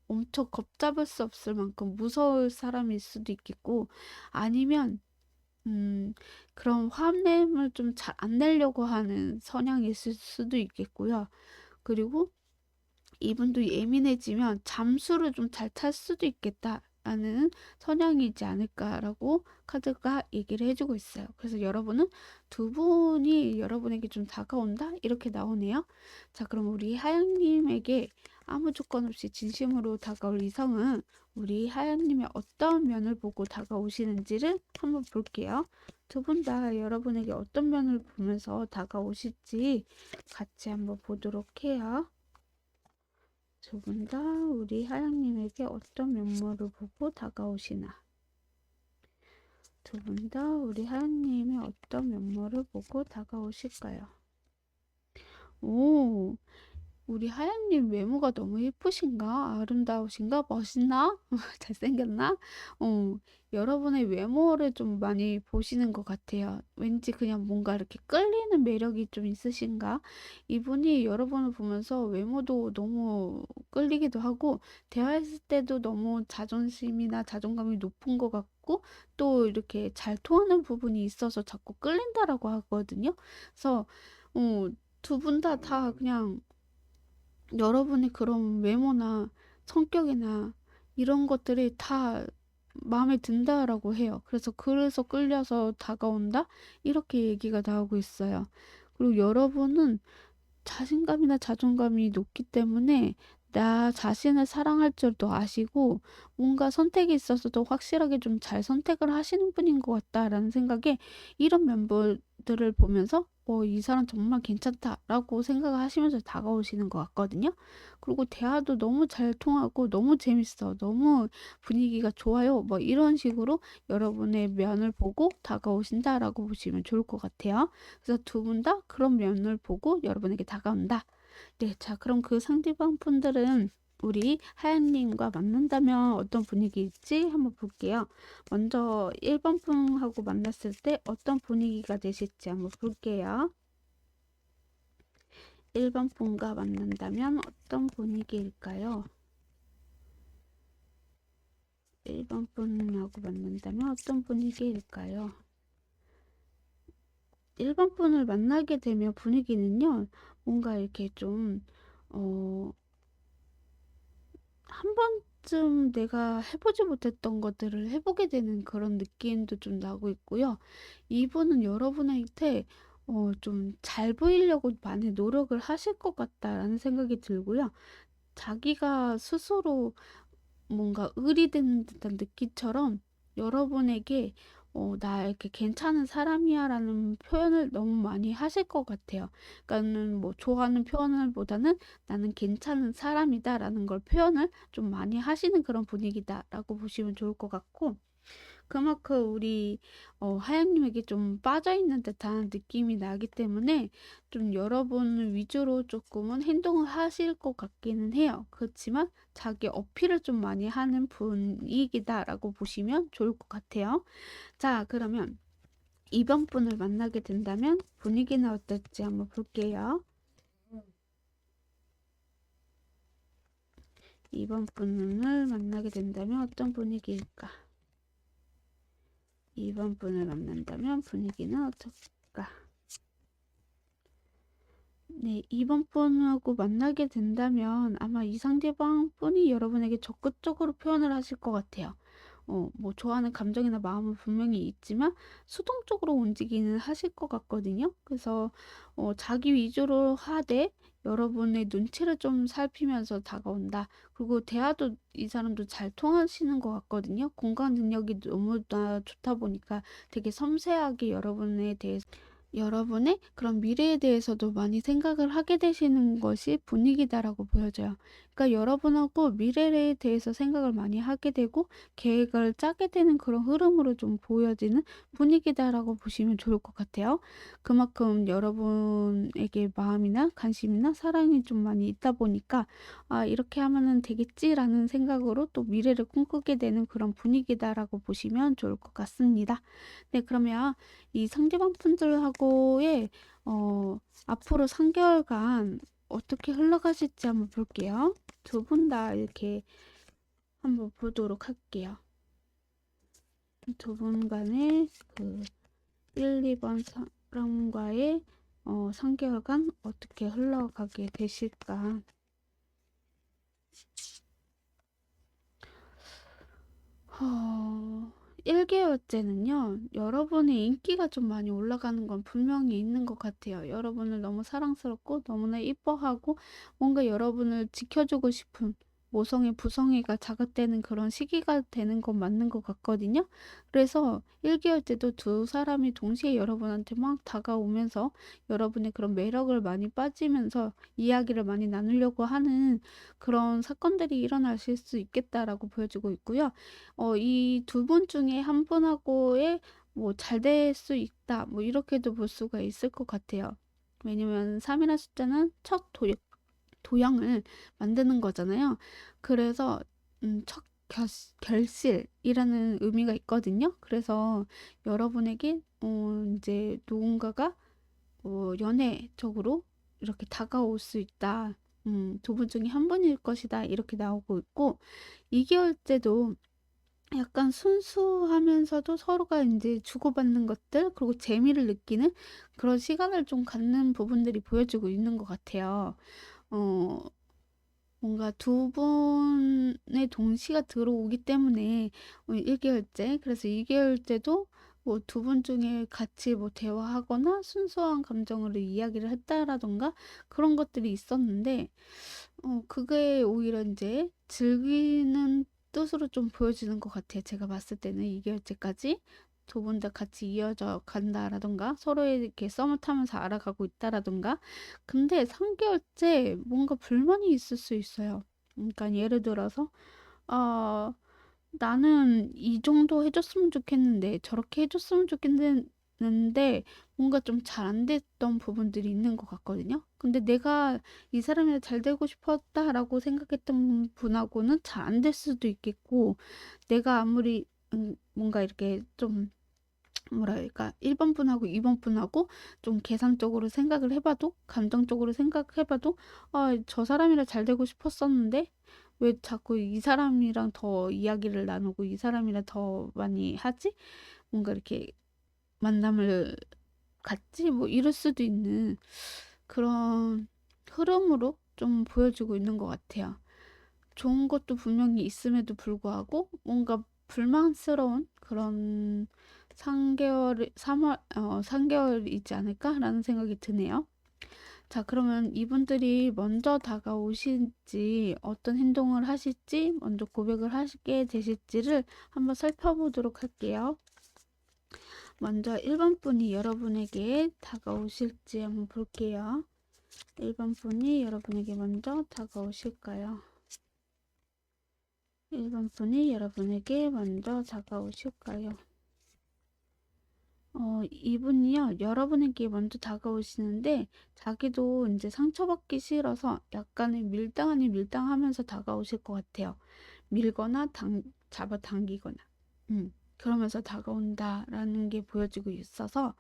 S1: 엄청 걷잡을 수 없을 만큼 무서울 사람일 수도 있겠고, 아니면, 음, 그런 화냄을 좀 잘 안 내려고 하는 성향이 있을 수도 있겠고요. 그리고 이분도 예민해지면 잠수를 좀 잘 탈 수도 있겠다라는 성향이지 않을까라고 카드가 얘기를 해주고 있어요. 그래서 여러분은 두 분이 여러분에게 좀 다가온다? 이렇게 나오네요. 자, 그럼 우리 하영님에게 아무 조건 없이 진심으로 다가올 이성은 우리 하영님의 어떤 면을 보고 다가오시는지를 한번 볼게요. 두 분 다 여러분에게 어떤 면을 보면서 다가오실지 같이 한번 보도록 해요. 두 분 다 우리 하양님에게 어떤 면모를 보고 다가오시나? 두 분 다 우리 하양님의 어떤 면모를 보고 다가오실까요? 오, 우리 하양님 외모가 너무 예쁘신가? 아름다우신가? 멋있나? 잘생겼나? 어, 여러분의 외모를 좀 많이 보시는 것 같아요. 왠지 그냥 뭔가 이렇게 끌리는 매력이 좀 있으신가? 이분이 여러분을 보면서 외모도 너무 끌리기도 하고, 대화했을 때도 너무 자존심이나 자존감이 높은 것 같고, 또 이렇게 잘 통하는 부분이 있어서 자꾸 끌린다라고 하거든요. 그래서, 두 분 다 그냥 여러분의 그런 외모나 성격이나 이런 것들이 다 마음에 든다라고 해요. 그래서 끌려서 다가온다? 이렇게 얘기가 나오고 있어요. 그리고 여러분은 자신감이나 자존감이 높기 때문에 나 자신을 사랑할 줄도 아시고 뭔가 선택에 있어서도 확실하게 좀 잘 선택을 하시는 분인 것 같다라는 생각에 이런 멤버들을 보면서 이 사람 정말 괜찮다라고 생각을 하시면서 다가오시는 것 같거든요. 그리고 대화도 너무 잘 통하고 너무 재밌어. 너무 분위기가 좋아요. 뭐 이런 식으로 여러분의 면을 보고 다가오신다라고 보시면 좋을 것 같아요. 그래서 두 분 다 그런 면을 보고 여러분에게 다가온다. 네, 자, 그럼 그 상대방 분들은 우리 하연님과 만난다면 어떤 분위기일지 한번 볼게요. 먼저 1번 분하고 만났을 때 어떤 분위기가 되실지 한번 볼게요. 1번 분과 만난다면 어떤 분위기일까요? 1번 분하고 만난다면 어떤 분위기일까요? 1번 분을 만나게 되면 분위기는요, 뭔가 이렇게 좀, 어, 한 번쯤 내가 해보지 못했던 것들을 해보게 되는 그런 느낌도 좀 나고 있고요. 이분은 여러분한테 좀 잘 보이려고 많이 노력을 하실 것 같다라는 생각이 들고요. 자기가 스스로 뭔가 의리되는 듯한 느낌처럼 여러분에게 나 이렇게 괜찮은 사람이야라는 표현을 너무 많이 하실 것 같아요. 그러니까는 뭐 좋아하는 표현을보다는 나는 괜찮은 사람이다라는 걸 표현을 좀 많이 하시는 그런 분위기다라고 보시면 좋을 것 같고, 그만큼 우리 하양님에게 좀 빠져있는 듯한 느낌이 나기 때문에 좀 여러분 위주로 조금은 행동을 하실 것 같기는 해요. 그렇지만 자기 어필을 좀 많이 하는 분위기다라고 보시면 좋을 것 같아요. 자, 그러면 이번 분을 만나게 된다면 분위기는 어떨지 한번 볼게요. 이번 분을 만나게 된다면 어떤 분위기일까? 이번 분을 만난다면 분위기는 어떨까? 네, 이번 분하고 만나게 된다면 아마 이 상대방 분이 여러분에게 적극적으로 표현을 하실 것 같아요. 뭐 좋아하는 감정이나 마음은 분명히 있지만 수동적으로 움직이는 하실 것 같거든요. 그래서 자기 위주로 하되 여러분의 눈치를 좀 살피면서 다가온다. 그리고 대화도 이 사람도 잘 통하시는 것 같거든요. 공감 능력이 너무나 좋다 보니까 되게 섬세하게 여러분의 그런 미래에 대해서도 많이 생각을 하게 되시는 것이 분위기다라고 보여져요. 그러니까 여러분하고 미래에 대해서 생각을 많이 하게 되고 계획을 짜게 되는 그런 흐름으로 좀 보여지는 분위기다라고 보시면 좋을 것 같아요. 그만큼 여러분에게 마음이나 관심이나 사랑이 좀 많이 있다 보니까 아, 이렇게 하면은 되겠지라는 생각으로 또 미래를 꿈꾸게 되는 그런 분위기다라고 보시면 좋을 것 같습니다. 네, 그러면 이 상대방 분들하고의 앞으로 3개월간 어떻게 흘러가실지 한번 볼게요. 두 분 다 이렇게 한번 보도록 할게요. 두 분 간의 그 1, 2번 사람과의 3개월간 어떻게 흘러가게 되실까? 1개월째는요, 여러분의 인기가 좀 많이 올라가는 건 분명히 있는 것 같아요. 여러분을 너무 사랑스럽고 너무나 이뻐하고 뭔가 여러분을 지켜주고 싶은 모성애, 부성애가 자극되는 그런 시기가 되는 건 맞는 것 같거든요. 그래서 1개월째도 두 사람이 동시에 여러분한테 막 다가오면서 여러분의 그런 매력을 많이 빠지면서 이야기를 많이 나누려고 하는 그런 사건들이 일어나실 수 있겠다라고 보여지고 있고요. 이 두 분 중에 한 분하고의 뭐 잘 될 수 있다. 뭐 이렇게도 볼 수가 있을 것 같아요. 왜냐면 3이라는 숫자는 첫 도형을 만드는 거잖아요. 그래서 첫 결실이라는 의미가 있거든요. 그래서 여러분에게 이제 누군가가 연애적으로 이렇게 다가올 수 있다. 두 분 중에 한 분일 것이다. 이렇게 나오고 있고 2개월째도 약간 순수하면서도 서로가 이제 주고받는 것들 그리고 재미를 느끼는 그런 시간을 좀 갖는 부분들이 보여지고 있는 것 같아요. 어 뭔가 두 분의 동시가 들어오기 때문에 1개월째 그래서 2개월째도 뭐 두 분 중에 같이 뭐 대화하거나 순수한 감정으로 이야기를 했다라든가 그런 것들이 있었는데 그게 오히려 이제 즐기는 뜻으로 좀 보여지는 것 같아요. 제가 봤을 때는 2개월째까지 두 분 다 같이 이어져 간다라든가 서로에 이렇게 썸을 타면서 알아가고 있다라든가. 근데 3개월째 뭔가 불만이 있을 수 있어요. 그러니까 예를 들어서 아, 나는 이 정도 해줬으면 좋겠는데 저렇게 해줬으면 좋겠는데 뭔가 좀 잘 안 됐던 부분들이 있는 것 같거든요. 근데 내가 이 사람이랑 잘 되고 싶었다라고 생각했던 분하고는 잘 안 될 수도 있겠고, 내가 아무리 뭔가 이렇게 좀 뭐랄까 1번 분하고 2번 분하고 좀 계산적으로 생각을 해봐도 감정적으로 생각해봐도 아, 저 사람이랑 잘 되고 싶었었는데 왜 자꾸 이 사람이랑 더 이야기를 나누고 이 사람이랑 더 많이 하지? 뭔가 이렇게 만남을 갖지? 뭐 이럴 수도 있는 그런 흐름으로 좀 보여주고 있는 것 같아요. 좋은 것도 분명히 있음에도 불구하고 뭔가 불만스러운 그런 3개월, 3개월이지 않을까라는 생각이 드네요. 자, 그러면 이분들이 먼저 다가오실지, 어떤 행동을 하실지, 먼저 고백을 하시게 되실지를 한번 살펴보도록 할게요. 먼저 1번 분이 여러분에게 다가오실지 한번 볼게요. 1번 분이 여러분에게 먼저 다가오실까요? 1번 분이 여러분에게 먼저 다가오실까요? 이분이요, 여러분에게 먼저 다가오시는데, 자기도 이제 상처받기 싫어서 약간의 밀당 아닌 밀당하면서 다가오실 것 같아요. 밀거나 잡아당기거나, 그러면서 다가온다라는 게 보여지고 있어서,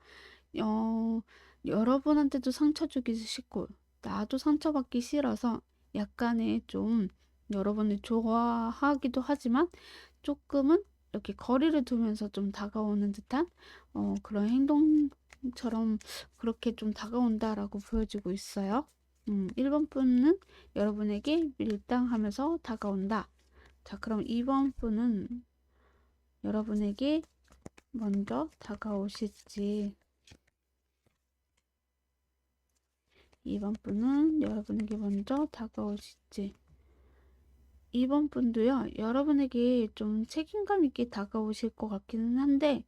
S1: 어, 여러분한테도 상처 주기 싫고, 나도 상처받기 싫어서 약간의 좀 여러분을 좋아하기도 하지만 조금은 이렇게 거리를 두면서 좀 다가오는 듯한 그런 행동처럼 그렇게 좀 다가온다라고 보여지고 있어요. 1번 분은 여러분에게 밀당하면서 다가온다. 자, 그럼 2번 분은 여러분에게 먼저 다가오실지 2번 분은 여러분에게 먼저 다가오실지. 2번 분도요, 여러분에게 좀 책임감 있게 다가오실 것 같기는 한데,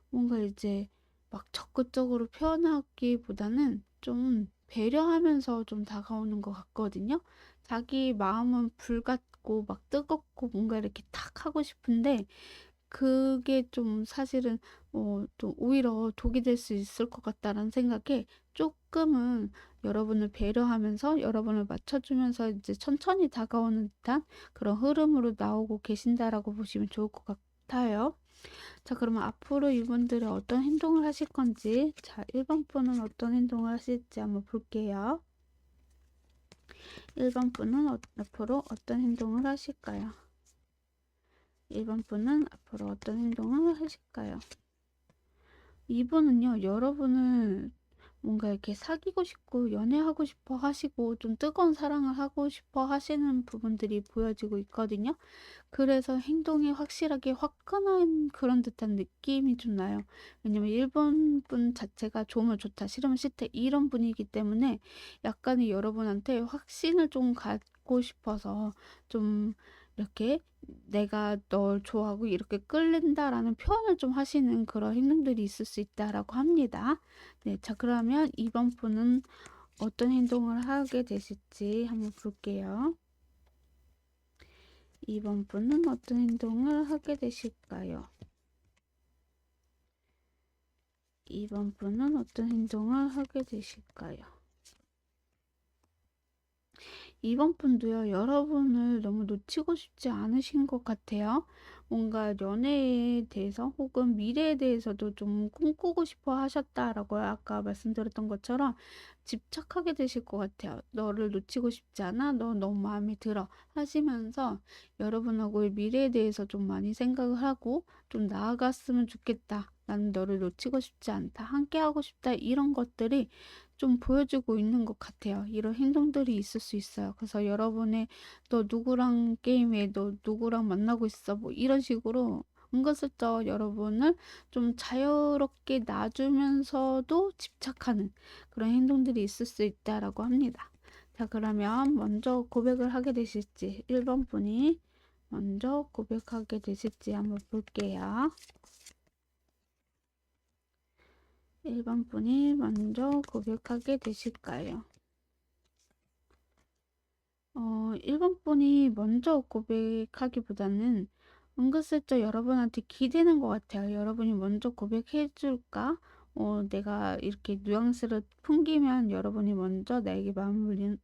S1: 뭔가 이제 막 적극적으로 표현하기보다는 좀 배려하면서 좀 다가오는 것 같거든요. 자기 마음은 불같고 막 뜨겁고 뭔가 이렇게 탁 하고 싶은데, 그게 좀 사실은 좀 오히려 독이 될 수 있을 것 같다라는 생각에 쪼끔은 여러분을 배려하면서 여러분을 맞춰주면서 이제 천천히 다가오는 듯한 그런 흐름으로 나오고 계신다라고 보시면 좋을 것 같아요. 자, 그러면 앞으로 이분들은 어떤 행동을 하실 건지, 자, 1번 분은 어떤 행동을 하실지 한번 볼게요. 1번 분은 앞으로 어떤 행동을 하실까요? 1번 분은 앞으로 어떤 행동을 하실까요? 이분은요, 여러분을 뭔가 이렇게 사귀고 싶고 연애하고 싶어 하시고 좀 뜨거운 사랑을 하고 싶어 하시는 부분들이 보여지고 있거든요. 그래서 행동이 확실하게 화끈한 그런 듯한 느낌이 좀 나요. 왜냐면 일본 분 자체가 좋으면 좋다, 싫으면 싫다 이런 분이기 때문에 약간의 여러분한테 확신을 좀 갖고 싶어서 좀 이렇게 내가 널 좋아하고 이렇게 끌린다라는 표현을 좀 하시는 그런 행동들이 있을 수 있다라고 합니다. 네, 자, 그러면 이번 분은 어떤 행동을 하게 되실지 한번 볼게요. 2번 분은 어떤 행동을 하게 되실까요? 2번 분은 어떤 행동을 하게 되실까요? 2번 분도요, 여러분을 너무 놓치고 싶지 않으신 것 같아요. 뭔가 연애에 대해서 혹은 미래에 대해서도 좀 꿈꾸고 싶어 하셨다라고 아까 말씀드렸던 것처럼 집착하게 되실 것 같아요. 너를 놓치고 싶지 않아? 너 너무 마음에 들어. 하시면서 여러분하고의 미래에 대해서 좀 많이 생각을 하고 좀 나아갔으면 좋겠다. 나는 너를 놓치고 싶지 않다. 함께하고 싶다. 이런 것들이 좀 보여주고 있는 것 같아요. 이런 행동들이 있을 수 있어요. 그래서 여러분의 너 누구랑 게임해, 너 누구랑 만나고 있어, 뭐 이런 식으로 은근슬쩍 여러분을 좀 자유롭게 놔주면서도 집착하는 그런 행동들이 있을 수 있다라고 합니다. 자, 그러면 먼저 고백을 하게 되실지 1번 분이 먼저 고백하게 되실지 한번 볼게요. 1번 분이 먼저 고백하게 되실까요? 1번 분이 먼저 고백하기보다는 은근슬쩍 여러분한테 기대는 것 같아요. 여러분이 먼저 고백해 줄까? 내가 이렇게 뉘앙스를 풍기면 여러분이 먼저 나에게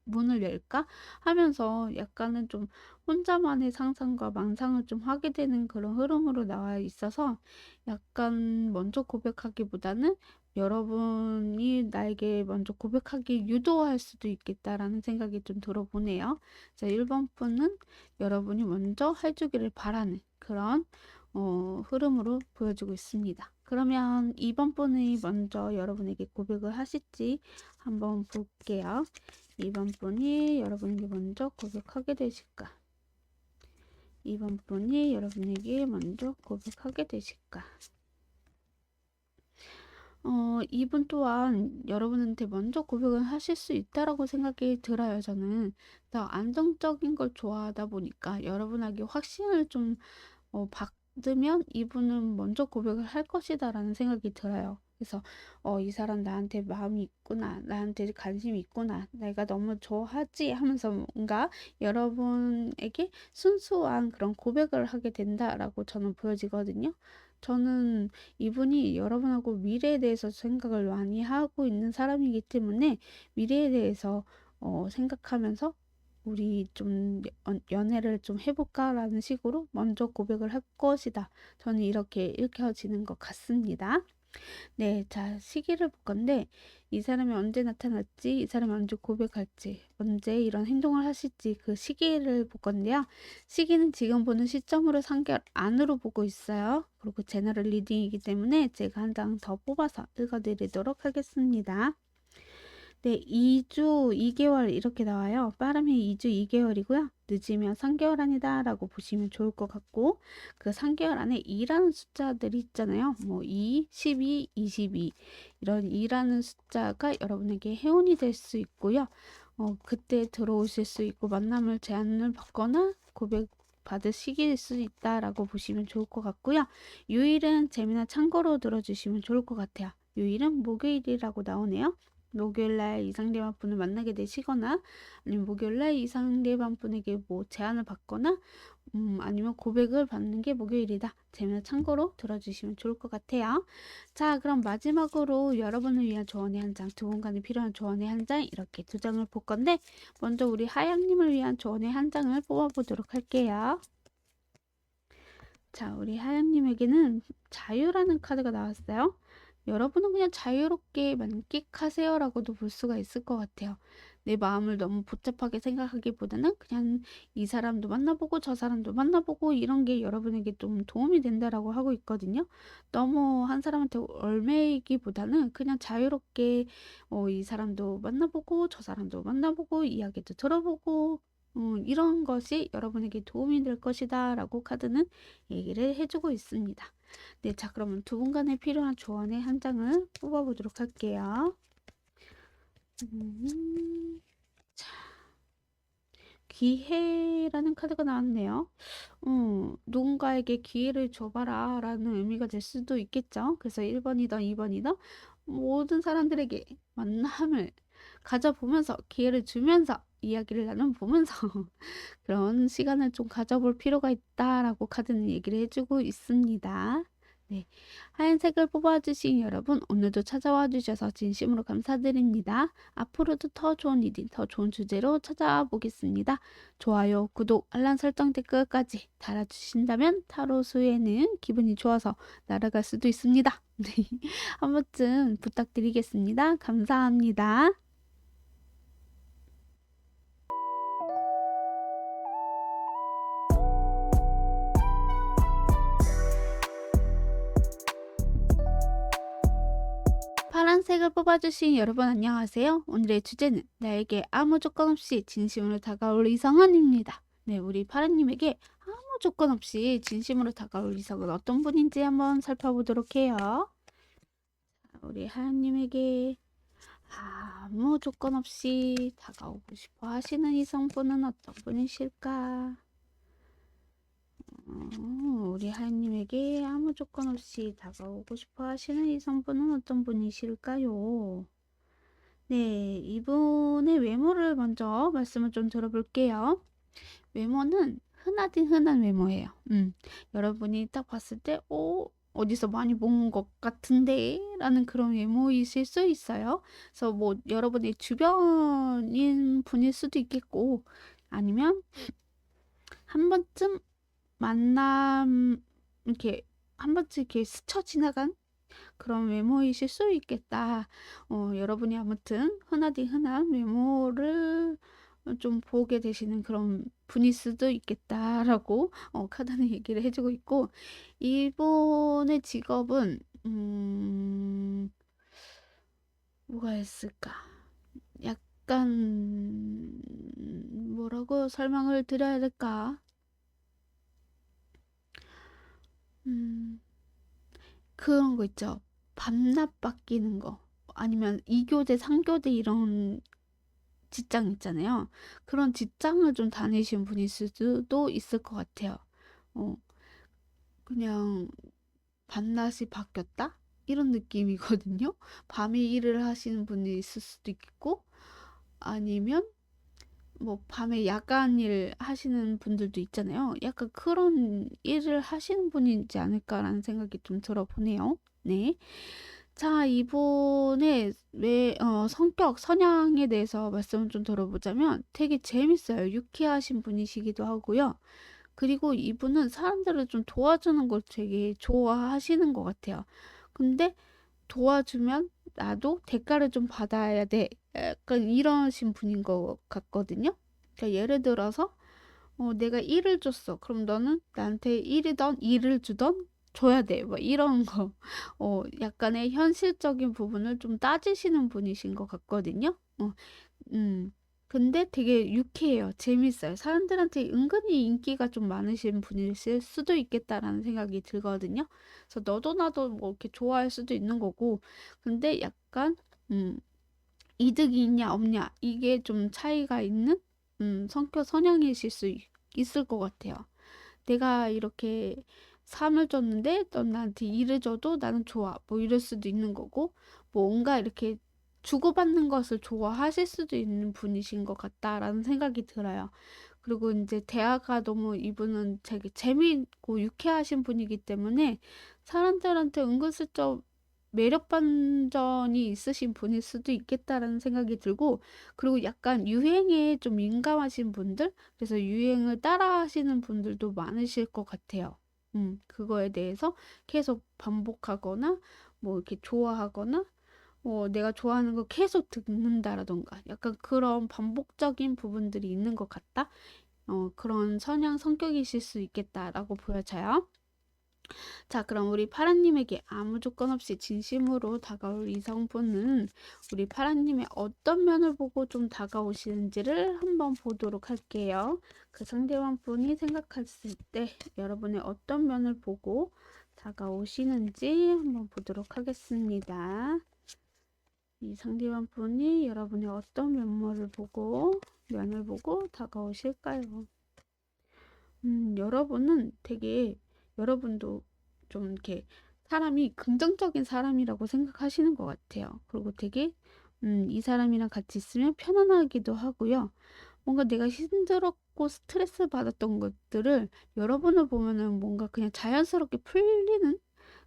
S1: 문을 열까? 하면서 약간은 좀 혼자만의 상상과 망상을 좀 하게 되는 그런 흐름으로 나와 있어서 약간 먼저 고백하기보다는 여러분이 나에게 먼저 고백하기 유도할 수도 있겠다라는 생각이 좀 들어보네요. 자, 1번 분은 여러분이 먼저 해주기를 바라는 그런 흐름으로 보여주고 있습니다. 그러면 2번 분이 먼저 여러분에게 고백을 하실지 한번 볼게요. 2번 분이 여러분에게 먼저 고백하게 되실까? 2번 분이 여러분에게 먼저 고백하게 되실까? 이분 또한 여러분한테 먼저 고백을 하실 수 있다라고 생각이 들어요, 저는. 더 안정적인 걸 좋아하다 보니까 여러분에게 확신을 좀 받으면 이분은 먼저 고백을 할 것이다라는 생각이 들어요. 그래서 이 사람 나한테 마음이 있구나, 나한테 관심이 있구나, 내가 너무 좋아하지 하면서 뭔가 여러분에게 순수한 그런 고백을 하게 된다라고 저는 보여지거든요. 저는 이분이 여러분하고 미래에 대해서 생각을 많이 하고 있는 사람이기 때문에 미래에 대해서 생각하면서 우리 좀 연애를 좀 해볼까라는 식으로 먼저 고백을 할 것이다. 저는 이렇게 읽혀지는 것 같습니다. 네, 자, 시기를 볼 건데, 이 사람이 언제 나타날지, 이 사람이 언제 고백할지, 언제 이런 행동을 하실지 그 시기를 볼 건데요. 시기는 지금 보는 시점으로 3개월 안으로 보고 있어요. 그리고 제너럴 리딩이기 때문에 제가 한 장 더 뽑아서 읽어드리도록 하겠습니다. 네, 2주 2개월 이렇게 나와요. 빠르면 2주 2개월이고요. 늦으면 3개월 아니다 라고 보시면 좋을 것 같고, 그 3개월 안에 2라는 숫자들이 있잖아요. 뭐 2, 12, 22 이런 2라는 숫자가 여러분에게 해운이 될 수 있고요. 그때 들어오실 수 있고 만남을 제안을 받거나 고백 받을 시기일 수 있다라고 보시면 좋을 것 같고요. 요일은 재미나 참고로 들어주시면 좋을 것 같아요. 요일은 목요일이라고 나오네요. 목요일날 이 상대방 분을 만나게 되시거나 아니면 목요일날 이 상대방 분에게 뭐 제안을 받거나 아니면 고백을 받는 게 목요일이다. 재미나 참고로 들어주시면 좋을 것 같아요. 자, 그럼 마지막으로 여러분을 위한 조언의 한 장, 두 분간에 필요한 조언의 한 장, 이렇게 두 장을 볼 건데, 먼저 우리 하양님을 위한 조언의 한 장을 뽑아보도록 할게요. 자, 우리 하양님에게는 자유라는 카드가 나왔어요. 여러분은 그냥 자유롭게 만끽하세요라고도 볼 수가 있을 것 같아요. 내 마음을 너무 복잡하게 생각하기보다는 그냥 이 사람도 만나보고 저 사람도 만나보고 이런 게 여러분에게 좀 도움이 된다라고 하고 있거든요. 너무 한 사람한테 얽매이기보다는 그냥 자유롭게 이 사람도 만나보고 저 사람도 만나보고 이야기도 들어보고 이런 것이 여러분에게 도움이 될 것이다 라고 카드는 얘기를 해주고 있습니다. 네, 자, 그러면 두 분간에 필요한 조언의 한 장을 뽑아보도록 할게요. 자, 기회라는 카드가 나왔네요. 누군가에게 기회를 줘봐라 라는 의미가 될 수도 있겠죠. 그래서 1번이든 2번이든 모든 사람들에게 만남을 가져보면서 기회를 주면서 이야기를 나눠보면서 그런 시간을 좀 가져볼 필요가 있다라고 카드는 얘기를 해주고 있습니다. 네, 하얀색을 뽑아주신 여러분 오늘도 찾아와 주셔서 진심으로 감사드립니다. 앞으로도 더 좋은 리딩, 더 좋은 주제로 찾아와 보겠습니다. 좋아요, 구독, 알람 설정 댓글까지 달아주신다면 타로 수에는 기분이 좋아서 날아갈 수도 있습니다. 네, 한 번쯤 부탁드리겠습니다. 감사합니다. 파란색을 뽑아주신 여러분 안녕하세요. 오늘의 주제는 나에게 아무 조건 없이 진심으로 다가올 이성은입니다. 네, 우리 파란님에게 아무 조건 없이 진심으로 다가올 이성은 어떤 분인지 한번 살펴보도록 해요. 우리 하연님에게 아무 조건 없이 다가오고 싶어 하시는 이성분은 어떤 분이실까? 우리 하연님에게 아무 조건 없이 다가오고 싶어 하시는 이성분은 어떤 분이실까요? 네, 이분의 외모를 먼저 말씀을 좀 들어볼게요. 외모는 흔하긴 흔한 외모예요. 여러분이 딱 봤을 때, 어디서 많이 본 것 같은데? 라는 그런 외모이실 수 있어요. 그래서 뭐 여러분의 주변인 분일 수도 있겠고, 아니면 한 번쯤 이렇게 한 번쯤 이렇게 스쳐 지나간 그런 외모이실 수 있겠다. 여러분이 아무튼 흔하디 흔한 외모를 좀 보게 되시는 그런 분일 수도 있겠다라고 카드는 얘기를 해주고 있고, 이분의 직업은 뭐가 있을까? 약간 뭐라고 설명을 드려야 될까? 음, 그런 거 있죠. 밤낮 바뀌는 거. 아니면 2교대, 3교대 이런 직장 있잖아요. 그런 직장을 좀 다니신 분일 수도 있을 것 같아요. 어, 그냥 밤낮이 바뀌었다? 이런 느낌이거든요. 밤에 일을 하시는 분이 있을 수도 있고, 아니면 뭐 밤에 야간 일 하시는 분들도 있잖아요. 약간 그런 일을 하시는 분이지 않을까라는 생각이 좀 들어보네요. 네. 자, 이분의 성격, 성향에 대해서 말씀을 좀 들어보자면 되게 재밌어요. 유쾌하신 분이시기도 하고요. 그리고 이분은 사람들을 좀 도와주는 걸 되게 좋아하시는 것 같아요. 근데 도와주면 나도 대가를 좀 받아야 돼. 약간 이러신 분인 것 같거든요. 그러니까 예를 들어서 내가 일을 줬어. 그럼 너는 나한테 일을 주던 줘야 돼. 뭐 이런 거. 약간의 현실적인 부분을 좀 따지시는 분이신 것 같거든요. 음. 근데 되게 유쾌해요. 재밌어요. 사람들한테 은근히 인기가 좀 많으신 분이실 수도 있겠다라는 생각이 들거든요. 그래서 너도 나도 뭐 이렇게 좋아할 수도 있는 거고. 근데 약간 음 이득이 있냐 없냐 이게 좀 차이가 있는 성격 성향이실 수 있을 것 같아요. 내가 이렇게 삶을 줬는데 넌 나한테 일을 줘도 나는 좋아. 뭐 이럴 수도 있는 거고, 뭔가 이렇게 주고받는 것을 좋아하실 수도 있는 분이신 것 같다라는 생각이 들어요. 그리고 이제 대화가 너무 이분은 되게 재미있고 유쾌하신 분이기 때문에 사람들한테 은근슬쩍 매력 반전이 있으신 분일 수도 있겠다라는 생각이 들고, 그리고 약간 유행에 좀 민감하신 분들, 그래서 유행을 따라하시는 분들도 많으실 것 같아요. 그거에 대해서 계속 반복하거나, 뭐 이렇게 좋아하거나, 내가 좋아하는 거 계속 듣는다라던가, 약간 그런 반복적인 부분들이 있는 것 같다? 그런 성향 성격이실 수 있겠다라고 보여져요. 자, 그럼 우리 파라님에게 아무 조건 없이 진심으로 다가올 이성분은 우리 파라님의 어떤 면을 보고 좀 다가오시는지를 한번 보도록 할게요. 그 상대방 분이 생각했을 때 여러분의 어떤 면을 보고 다가오시는지 한번 보도록 하겠습니다. 이 상대방 분이 여러분의 어떤 면을 보고 다가오실까요? 여러분은 되게, 여러분도 좀 이렇게 사람이 긍정적인 사람이라고 생각하시는 것 같아요. 그리고 되게, 이 사람이랑 같이 있으면 편안하기도 하고요. 뭔가 내가 힘들었고 스트레스 받았던 것들을 여러분을 보면은 뭔가 그냥 자연스럽게 풀리는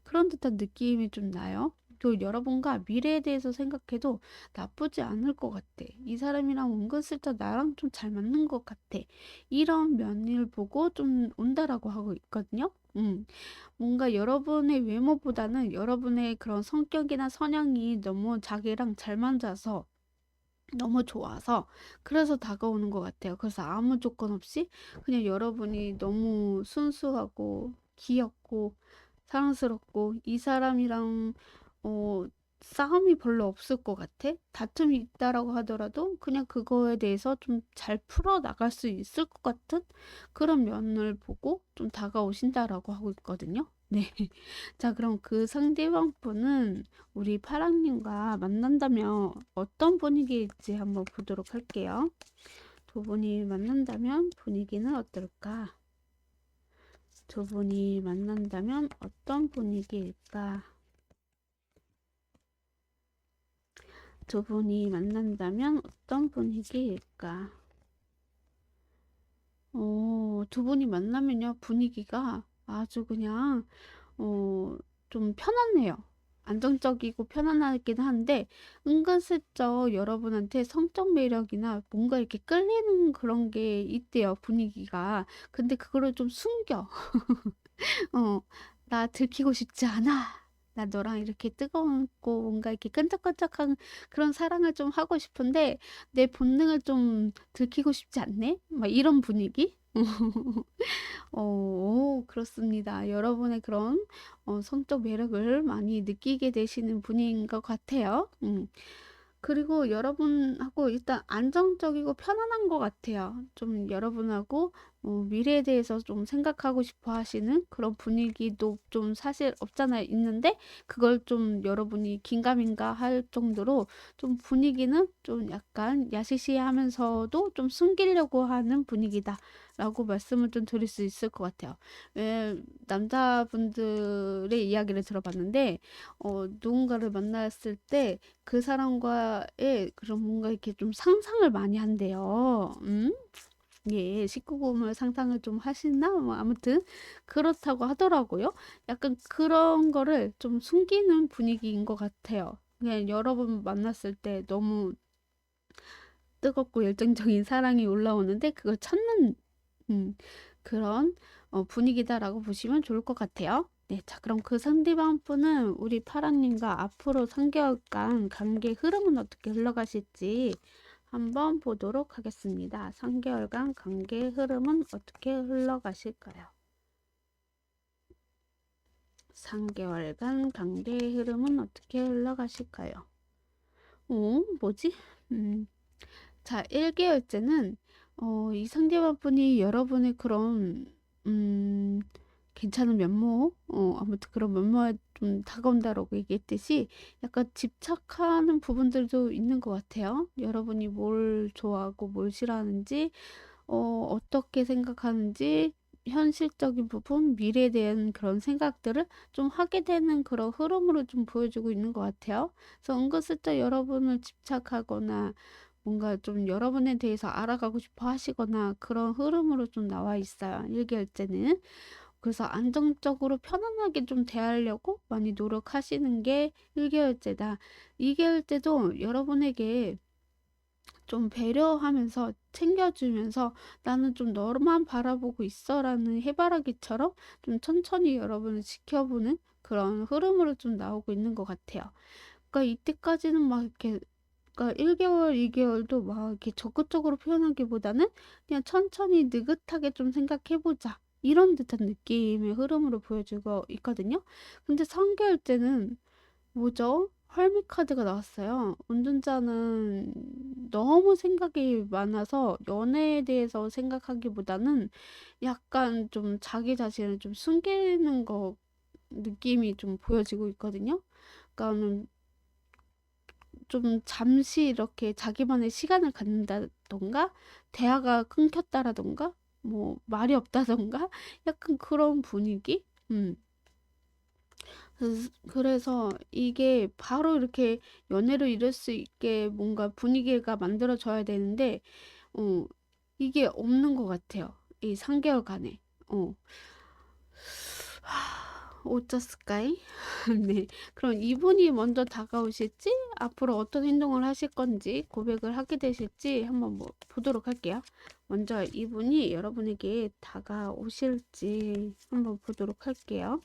S1: 그런 듯한 느낌이 좀 나요. 또 여러분과 미래에 대해서 생각해도 나쁘지 않을 것 같아. 이 사람이랑 은근슬쩍 나랑 좀 잘 맞는 것 같아. 이런 면을 보고 좀 온다라고 하고 있거든요. 뭔가 여러분의 외모보다는 여러분의 그런 성격이나 성향이 너무 자기랑 잘 맞아서 너무 좋아서 그래서 다가오는 것 같아요. 그래서 아무 조건 없이 그냥 여러분이 너무 순수하고 귀엽고 사랑스럽고 이 사람이랑 어, 싸움이 별로 없을 것 같아. 다툼이 있다라고 하더라도 그냥 그거에 대해서 좀 잘 풀어 나갈 수 있을 것 같은 그런 면을 보고 좀 다가오신다라고 하고 있거든요. 네. 자, 그럼 그 상대방 분은 우리 파랑님과 만난다면 어떤 분위기일지 한번 보도록 할게요. 두 분이 만난다면 분위기는 어떨까? 두 분이 만난다면 어떤 분위기일까? 두 분이 만난다면 어떤 분위기일까? 두 분이 만나면요, 분위기가 아주 그냥 좀 편안해요. 안정적이고 편안하긴 한데 은근슬쩍 여러분한테 성적 매력이나 뭔가 이렇게 끌리는 그런 게 있대요, 분위기가. 근데 그거를 좀 숨겨. 어, 나 들키고 싶지 않아. 나 너랑 이렇게 뜨거웠고 뭔가 이렇게 끈적끈적한 그런 사랑을 좀 하고 싶은데 내 본능을 좀 들키고 싶지 않네? 막 이런 분위기? 그렇습니다. 여러분의 그런 성적 매력을 많이 느끼게 되시는 분인 것 같아요. 그리고 여러분하고 일단 안정적이고 편안한 것 같아요. 좀 여러분하고 미래에 대해서 좀 생각하고 싶어 하시는 그런 분위기도 좀 사실 없잖아요. 있는데 그걸 좀 여러분이 긴가민가 할 정도로 좀 분위기는 좀 약간 야시시하면서도 좀 숨기려고 하는 분위기다. 라고 말씀을 좀 드릴 수 있을 것 같아요. 왜 남자분들의 이야기를 들어봤는데, 누군가를 만났을 때 그 사람과의 그런 뭔가 이렇게 좀 상상을 많이 한대요. 예, 19금을 상상을 좀 하시나? 뭐 아무튼 그렇다고 하더라고요. 약간 그런 거를 좀 숨기는 분위기인 것 같아요. 그냥 여러분 만났을 때 너무 뜨겁고 열정적인 사랑이 올라오는데 그걸 찾는 음, 그런 분위기다라고 보시면 좋을 것 같아요. 네, 자, 그럼 그 상대방 분은 우리 파랑님과 앞으로 3개월간 관계 흐름은 어떻게 흘러가실지 한번 보도록 하겠습니다. 3개월간 관계 흐름은 어떻게 흘러가실까요? 3개월간 관계의 흐름은 어떻게 흘러가실까요? 뭐지? 자, 1개월째는 이 상대방분이 여러분의 그런 음, 괜찮은 면모, 아무튼 그런 면모에 좀 다가온다라고 얘기했듯이 약간 집착하는 부분들도 있는 것 같아요. 여러분이 뭘 좋아하고 뭘 싫어하는지, 어떻게 생각하는지, 현실적인 부분, 미래에 대한 그런 생각들을 좀 하게 되는 그런 흐름으로 좀 보여주고 있는 것 같아요. 그래서 은근슬쩍 여러분을 집착하거나 뭔가 좀 여러분에 대해서 알아가고 싶어 하시거나 그런 흐름으로 좀 나와 있어요. 1개월째는. 그래서 안정적으로 편안하게 좀 대하려고 많이 노력하시는 게 1개월째다. 2개월째도 여러분에게 좀 배려하면서 챙겨주면서 나는 좀 너만 바라보고 있어라는 해바라기처럼 좀 천천히 여러분을 지켜보는 그런 흐름으로 좀 나오고 있는 것 같아요. 그러니까 이때까지는 막 이렇게 그러니까 1개월, 2개월도 막 이렇게 적극적으로 표현하기보다는 그냥 천천히 느긋하게 좀 생각해보자. 이런 듯한 느낌의 흐름으로 보여주고 있거든요. 근데 3개월째는 뭐죠? 헐미 카드가 나왔어요. 운전자는 너무 생각이 많아서 연애에 대해서 생각하기보다는 약간 좀 자기 자신을 좀 숨기는 거 느낌이 좀 보여지고 있거든요. 그러니까 좀 잠시 이렇게 자기만의 시간을 갖는다던가 대화가 끊겼다라던가 뭐 말이 없다던가 약간 그런 분위기? 그래서 이게 바로 이렇게 연애로 이룰 수 있게 뭔가 분위기가 만들어져야 되는데 어 이게 없는 것 같아요. 이 3개월간에. 어. 어쩌스까이? 네. 그럼 이분이 먼저 다가오실지, 앞으로 어떤 행동을 하실 건지, 고백을 하게 되실지 한번 뭐 보도록 할게요. 먼저 이분이 여러분에게 다가오실지 한번 보도록 할게요.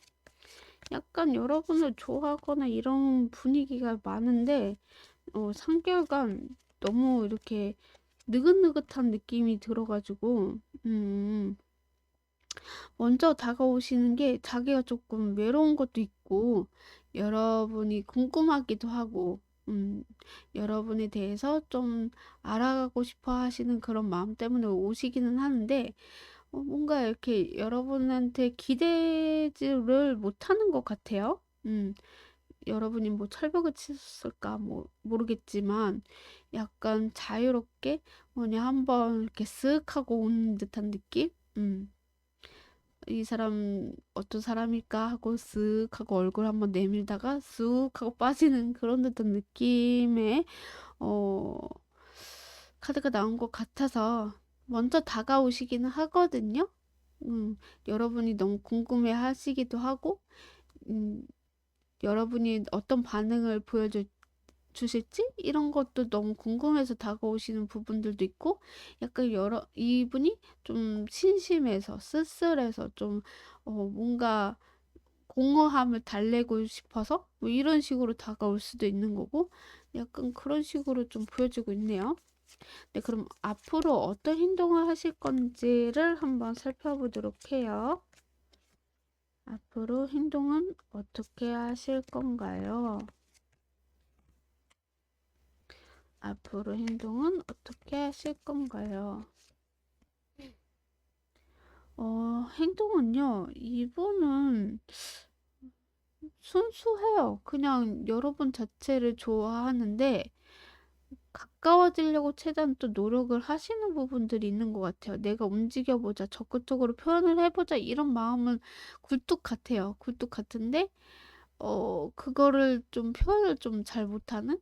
S1: 약간 여러분을 좋아하거나 이런 분위기가 많은데, 3개월간 너무 이렇게 느긋느긋한 느낌이 들어가지고, 먼저 다가오시는 게 자기가 조금 외로운 것도 있고, 여러분이 궁금하기도 하고, 여러분에 대해서 좀 알아가고 싶어 하시는 그런 마음 때문에 오시기는 하는데, 뭔가 이렇게 여러분한테 기대지를 못하는 것 같아요. 여러분이 뭐 철벽을 치셨을까 뭐 모르겠지만 약간 자유롭게 그냥 한번 이렇게 쓱 하고 온 듯한 느낌? 이 사람 어떤 사람일까 하고 쓱 하고 얼굴 한번 내밀다가 쑥 하고 빠지는 그런 듯한 느낌의 어 카드가 나온 것 같아서 먼저 다가오시기는 하거든요. 음, 여러분이 너무 궁금해 하시기도 하고, 음, 여러분이 어떤 반응을 주실지? 이런 것도 너무 궁금해서 다가오시는 부분들도 있고, 약간 이분이 좀 심심해서, 쓸쓸해서 좀, 뭔가 공허함을 달래고 싶어서, 뭐 이런 식으로 다가올 수도 있는 거고, 약간 그런 식으로 좀 보여지고 있네요. 네, 그럼 앞으로 어떤 행동을 하실 건지를 한번 살펴보도록 해요. 앞으로 행동은 어떻게 하실 건가요? 앞으로 행동은 어떻게 하실 건가요? 행동은요, 이분은 순수해요. 그냥 여러분 자체를 좋아하는데, 가까워지려고 최대한 또 노력을 하시는 부분들이 있는 것 같아요. 내가 움직여보자, 적극적으로 표현을 해보자, 이런 마음은 굴뚝 같아요. 굴뚝 같은데, 그거를 좀 표현을 좀 잘 못하는?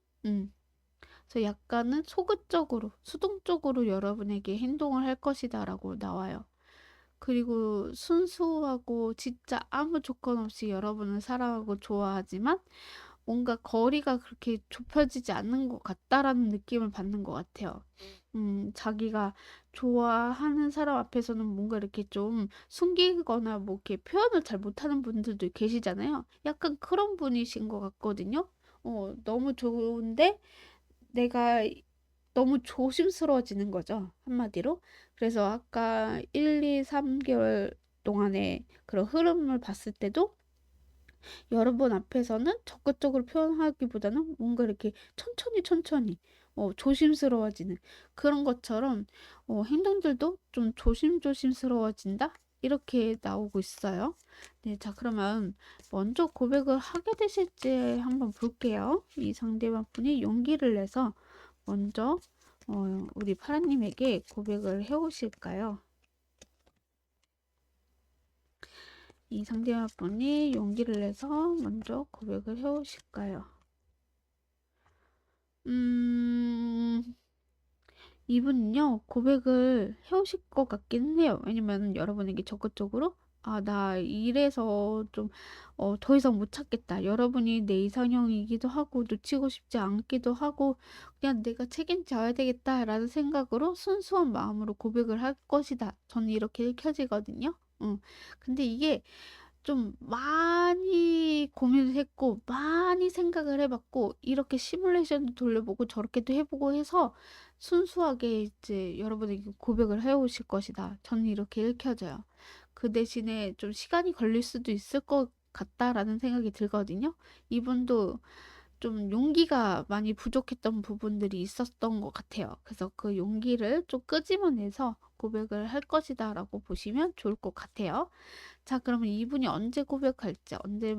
S1: 그래서 약간은 소극적으로, 수동적으로 여러분에게 행동을 할 것이다라고 나와요. 그리고 순수하고 진짜 아무 조건 없이 여러분을 사랑하고 좋아하지만 뭔가 거리가 그렇게 좁혀지지 않는 것 같다라는 느낌을 받는 것 같아요. 자기가 좋아하는 사람 앞에서는 뭔가 이렇게 좀 숨기거나 뭐 이렇게 표현을 잘 못하는 분들도 계시잖아요. 약간 그런 분이신 것 같거든요. 너무 좋은데 내가 너무 조심스러워지는 거죠. 한마디로. 그래서 아까 1, 2, 3개월 동안의 그런 흐름을 봤을 때도 여러분 앞에서는 적극적으로 표현하기보다는 뭔가 이렇게 천천히 조심스러워지는 그런 것처럼 행동들도 좀 조심스러워진다? 이렇게 나오고 있어요. 네, 자, 그러면 먼저 고백을 하게 되실지 한번 볼게요. 이 상대방 분이 용기를 내서 먼저 우리 파라님에게 고백을 해오실까요? 이 상대방 분이 용기를 내서 먼저 고백을 해오실까요? 음, 이분은요, 고백을 해오실 것 같긴 해요. 왜냐면 여러분에게 적극적으로, 아, 나 이래서 좀, 더 이상 못 찾겠다. 여러분이 내 이상형이기도 하고, 놓치고 싶지 않기도 하고, 그냥 내가 책임져야 되겠다라는 생각으로 순수한 마음으로 고백을 할 것이다. 저는 이렇게 읽혀지거든요. 근데 이게 좀 많이 고민을 했고 많이 생각을 해봤고 이렇게 시뮬레이션도 돌려보고 저렇게도 해보고 해서 순수하게 이제 여러분에게 고백을 해오실 것이다. 저는 이렇게 읽혀져요. 그 대신에 좀 시간이 걸릴 수도 있을 것 같다라는 생각이 들거든요. 이분도 좀 용기가 많이 부족했던 부분들이 있었던 것 같아요. 그래서 그 용기를 좀 끄집어내서 고백을 할 것이다라고 보시면 좋을 것 같아요. 자, 그러면 이분이 언제 고백할지, 언제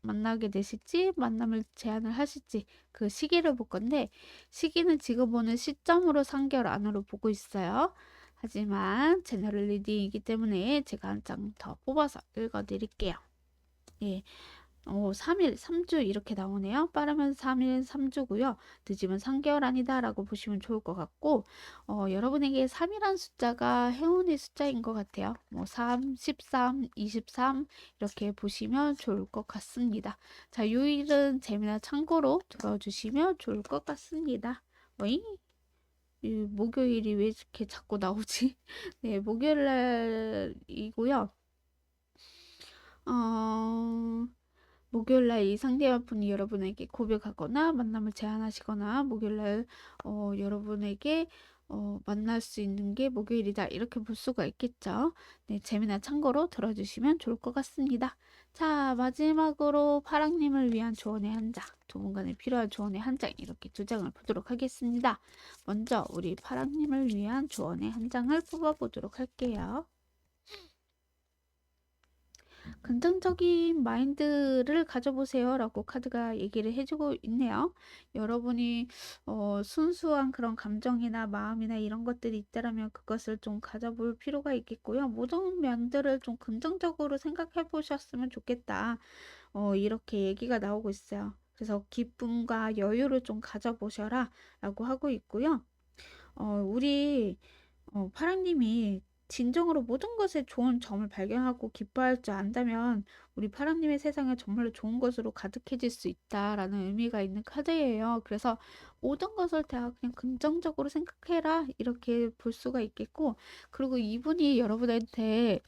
S1: 만나게 되실지, 만남을 제안을 하실지 그 시기를 볼 건데 시기는 지금 보는 시점으로 3개월 안으로 보고 있어요. 하지만 제너럴 리딩이기 때문에 제가 한 장 더 뽑아서 읽어드릴게요. 예. 3일, 3주 이렇게 나오네요. 빠르면 3일, 3주고요. 늦으면 3개월 아니다 라고 보시면 좋을 것 같고 여러분에게 3이란 숫자가 행운의 숫자인 것 같아요. 뭐 3, 13, 23 이렇게 보시면 좋을 것 같습니다. 자, 요일은 재미나 참고로 들어주시면 좋을 것 같습니다. 어잉? 이 목요일이 왜 이렇게 자꾸 나오지? 네, 목요일 날이고요. 어... 목요일날 이 상대방분이 여러분에게 고백하거나 만남을 제안하시거나 목요일날 여러분에게 만날 수 있는 게 목요일이다 이렇게 볼 수가 있겠죠. 네, 재미난 참고로 들어주시면 좋을 것 같습니다. 자, 마지막으로 파랑님을 위한 조언의 한 장, 두 분간에 필요한 조언의 한 장 이렇게 두 장을 보도록 하겠습니다. 먼저 우리 파랑님을 위한 조언의 한 장을 뽑아보도록 할게요. 긍정적인 마인드를 가져보세요 라고 카드가 얘기를 해주고 있네요. 여러분이 순수한 그런 감정이나 마음이나 이런 것들이 있다라면 그것을 좀 가져볼 필요가 있겠고요. 모든 면들을 좀 긍정적으로 생각해 보셨으면 좋겠다. 이렇게 얘기가 나오고 있어요. 그래서 기쁨과 여유를 좀 가져보셔라 라고 하고 있고요. 우리 파랑님이 진정으로 모든 것에 좋은 점을 발견하고 기뻐할 줄 안다면 우리 파랑님의 세상은 정말로 좋은 것으로 가득해질 수 있다라는 의미가 있는 카드예요. 그래서 모든 것을 다 그냥 긍정적으로 생각해라 이렇게 볼 수가 있겠고 그리고 이분이 여러분한테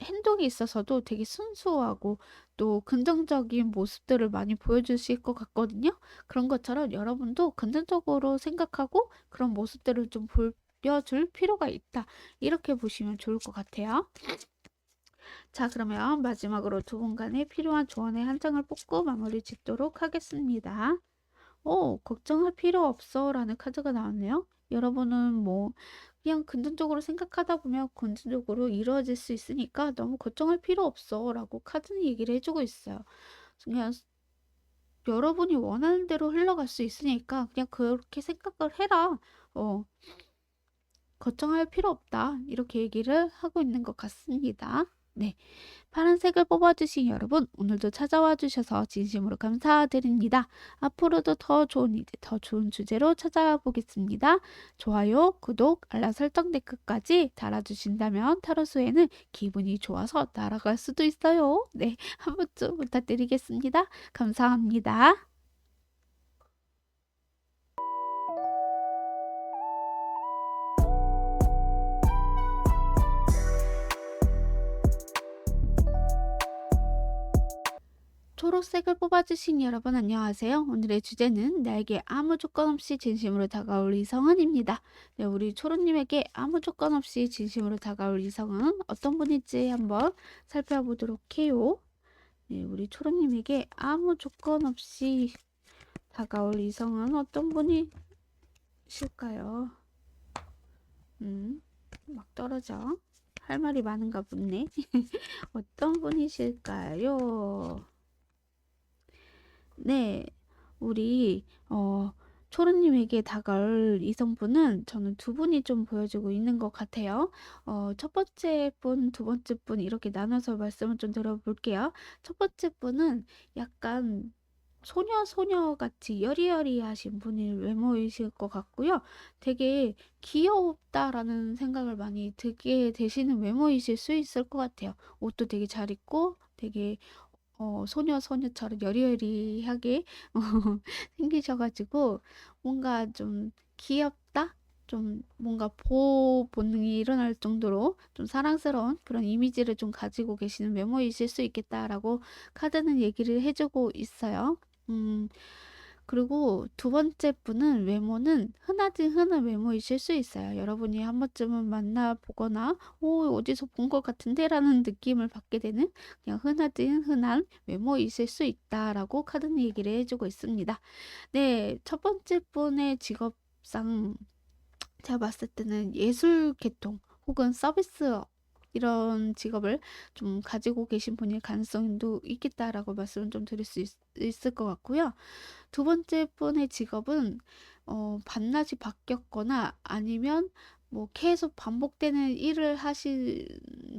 S1: 행동에 있어서도 되게 순수하고 또 긍정적인 모습들을 많이 보여주실 것 같거든요. 그런 것처럼 여러분도 긍정적으로 생각하고 그런 모습들을 좀 보여줄 필요가 있다. 이렇게 보시면 좋을 것 같아요. 자, 그러면 마지막으로 두 분 간에 필요한 조언의 한 장을 뽑고 마무리 짓도록 하겠습니다. 걱정할 필요 없어 라는 카드가 나왔네요. 여러분은 뭐 그냥 긍정적으로 생각하다 보면 긍정적으로 이루어질 수 있으니까 너무 걱정할 필요 없어 라고 카드는 얘기를 해주고 있어요. 그냥 여러분이 원하는 대로 흘러갈 수 있으니까 그냥 그렇게 생각을 해라. 걱정할 필요 없다. 이렇게 얘기를 하고 있는 것 같습니다. 네. 파란색을 뽑아주신 여러분, 오늘도 찾아와 주셔서 진심으로 감사드립니다. 앞으로도 더 좋은 일들, 더 좋은 주제로 찾아와 보겠습니다. 좋아요, 구독, 알람 설정 댓글까지 달아주신다면 타로수에는 기분이 좋아서 날아갈 수도 있어요. 네, 한 번쯤 부탁드리겠습니다. 감사합니다. 초록색을 뽑아주신 여러분 안녕하세요. 오늘의 주제는 나에게 아무 조건 없이 진심으로 다가올 이성은입니다. 네, 우리 초록님에게 아무 조건 없이 진심으로 다가올 이성은 어떤 분일지 한번 살펴보도록 해요. 네, 우리 초롱님에게 아무 조건 없이 다가올 이성은 어떤 분이실까요? 막 떨어져. 할 말이 많은가 보네. 어떤 분이실까요? 네, 우리 초롱님에게 다가올 이성분은 저는 두 분이 좀 보여지고 있는 것 같아요. 첫 번째 분, 두 번째 분 이렇게 나눠서 말씀을 좀 들어볼게요. 첫 번째 분은 약간 소녀같이 여리여리하신 분이 외모이실 것 같고요. 되게 귀엽다라는 생각을 많이 들게 되시는 외모이실 수 있을 것 같아요. 옷도 되게 잘 입고 되게 소녀처럼 여리여리하게 생기셔가지고 뭔가 좀 귀엽다? 좀 뭔가 보호 본능이 일어날 정도로 좀 사랑스러운 그런 이미지를 좀 가지고 계시는 외모이실 수 있겠다라고 카드는 얘기를 해주고 있어요. 음, 그리고 두 번째 분은 외모는 흔하디 흔한 외모이실 수 있어요. 여러분이 한 번쯤은 만나보거나 어디서 본 것 같은데 라는 느낌을 받게 되는 그냥 흔하디 흔한 외모이실 수 있다라고 카드는 얘기를 해주고 있습니다. 네, 첫 번째 분의 직업상 제가 봤을 때는 예술 계통 혹은 서비스업 이런 직업을 좀 가지고 계신 분일 가능성도 있겠다라고 말씀을 좀 드릴 수 있을 것 같고요. 두 번째 분의 직업은 반나절 바뀌었거나 아니면 뭐 계속 반복되는 일을 하실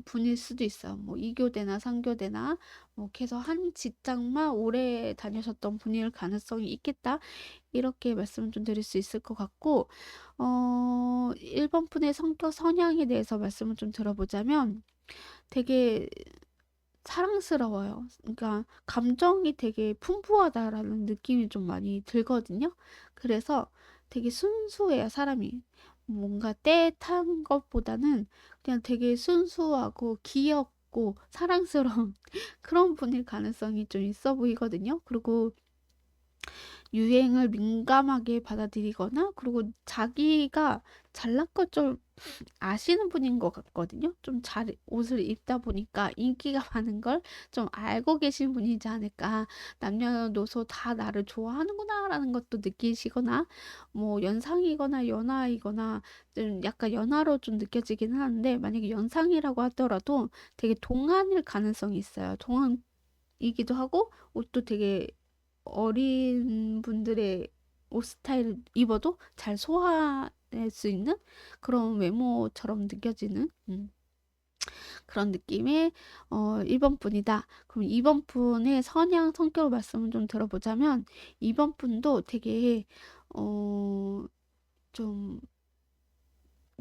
S1: 분일 수도 있어요. 뭐 2교대나 3교대나 뭐 계속 한 직장만 오래 다니셨던 분일 가능성이 있겠다. 이렇게 말씀을 좀 드릴 수 있을 것 같고 1번 분의 성격 성향에 대해서 말씀을 좀 들어보자면 되게 사랑스러워요. 그러니까 감정이 되게 풍부하다라는 느낌이 좀 많이 들거든요. 그래서 되게 순수해요, 사람이. 뭔가 때 탄 것보다는 그냥 되게 순수하고 귀엽고 사랑스러운 그런 분일 가능성이 좀 있어 보이거든요. 그리고 유행을 민감하게 받아들이거나 그리고 자기가 잘난 걸좀 아시는 분인 것 같거든요. 좀 잘 옷을 입다 보니까 인기가 많은 걸 좀 알고 계신 분이지 않을까. 남녀노소 다 나를 좋아하는구나라는 것도 느끼시거나, 뭐 연상이거나 연하이거나 좀 약간 연하로 좀 느껴지긴 하는데, 만약에 연상이라고 하더라도 되게 동안일 가능성이 있어요. 동안이기도 하고, 옷도 되게 어린 분들의 옷 스타일을 입어도 잘 소화할 수 있는 그런 외모처럼 느껴지는 그런 느낌의 1번 분이다. 그럼 2번 분의 성향 성격을 말씀을 좀 들어보자면 2번 분도 되게 좀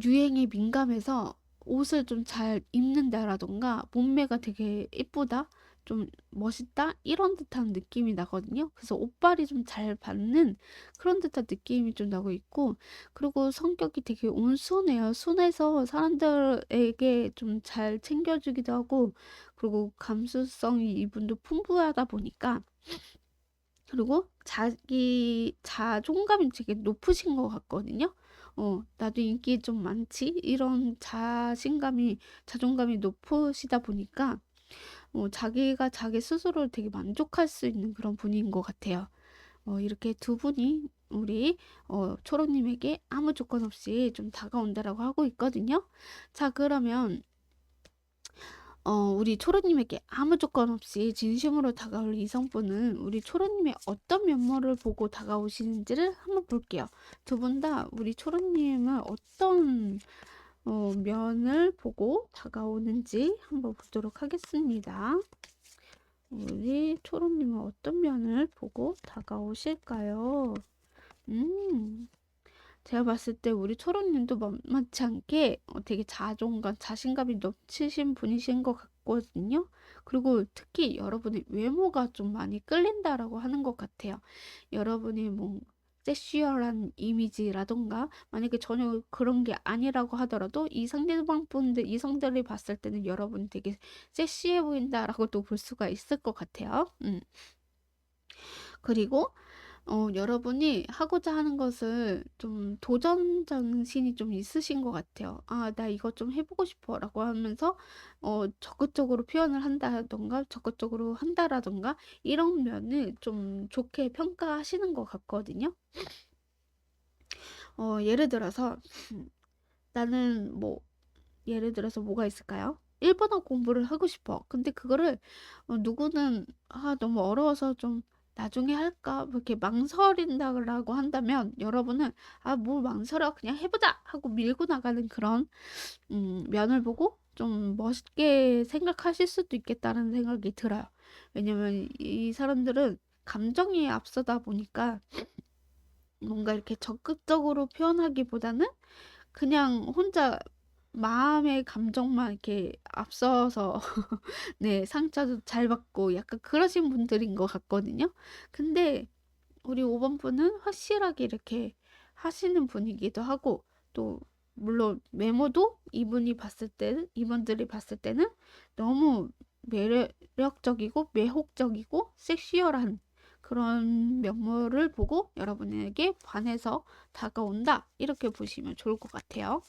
S1: 유행에 민감해서 옷을 좀 잘 입는다라던가 몸매가 되게 예쁘다, 좀 멋있다 이런 듯한 느낌이 나거든요. 그래서 옷빨이 좀 잘 받는 그런 듯한 느낌이 좀 나고 있고, 그리고 성격이 되게 온순해요. 순해서 사람들에게 좀 잘 챙겨주기도 하고, 그리고 감수성이 이분도 풍부하다 보니까, 그리고 자기 자존감이 되게 높으신 것 같거든요. 나도 인기 좀 많지? 이런 자존감이 높으시다 보니까, 자기가 자기 스스로를 되게 만족할 수 있는 그런 분인 것 같아요. 이렇게 두 분이 우리 초롱님에게 아무 조건 없이 좀 다가온다라고 하고 있거든요. 자, 그러면 우리 초로님에게 아무 조건 없이 진심으로 다가올 이성분은 우리 초로님의 어떤 면모를 보고 다가오시는지를 한번 볼게요. 두 분 다 우리 초로님을 어떤 면을 보고 다가오는지 한번 보도록 하겠습니다. 우리 초로님은 어떤 면을 보고 다가오실까요? 제가 봤을 때 우리 초롱님도 만만치 않게 되게 자신감이 넘치신 분이신 것 같거든요. 그리고 특히 여러분의 외모가 좀 많이 끌린다라고 하는 것 같아요. 여러분이 뭐 섹슈얼한 이미지라던가 만약에 전혀 그런 게 아니라고 하더라도 이성들이 봤을 때는 여러분이 되게 섹시해 보인다라고도 볼 수가 있을 것 같아요. 그리고 여러분이 하고자 하는 것을 좀 도전 정신이 좀 있으신 것 같아요. '아 나 이거 좀 해 보고 싶어.'라고 하면서 적극적으로 표현을 한다든가 적극적으로 한다라든가 이런 면을 좀 좋게 평가하시는 것 같거든요. 예를 들어서 나는 뭐 예를 들어서 뭐가 있을까요? 일본어 공부를 하고 싶어. 근데 그거를 누구는 너무 어려워서 좀 나중에 할까? 뭐 이렇게 망설인다고 한다면 여러분은 뭘 망설여. 그냥 해보자! 하고 밀고 나가는 그런 면을 보고 좀 멋있게 생각하실 수도 있겠다는 생각이 들어요. 왜냐면 이 사람들은 감정이 앞서다 보니까 뭔가 이렇게 적극적으로 표현하기보다는 그냥 혼자 마음의 감정만 이렇게 앞서서 네, 상처도 잘 받고 약간 그러신 분들인 것 같거든요. 근데 우리 5번 분은 확실하게 이렇게 하시는 분이기도 하고, 또 물론 외모도 이분들이 봤을 때는 너무 매력적이고 매혹적이고 섹시얼한 그런 면모를 보고 여러분에게 반해서 다가온다, 이렇게 보시면 좋을 것 같아요.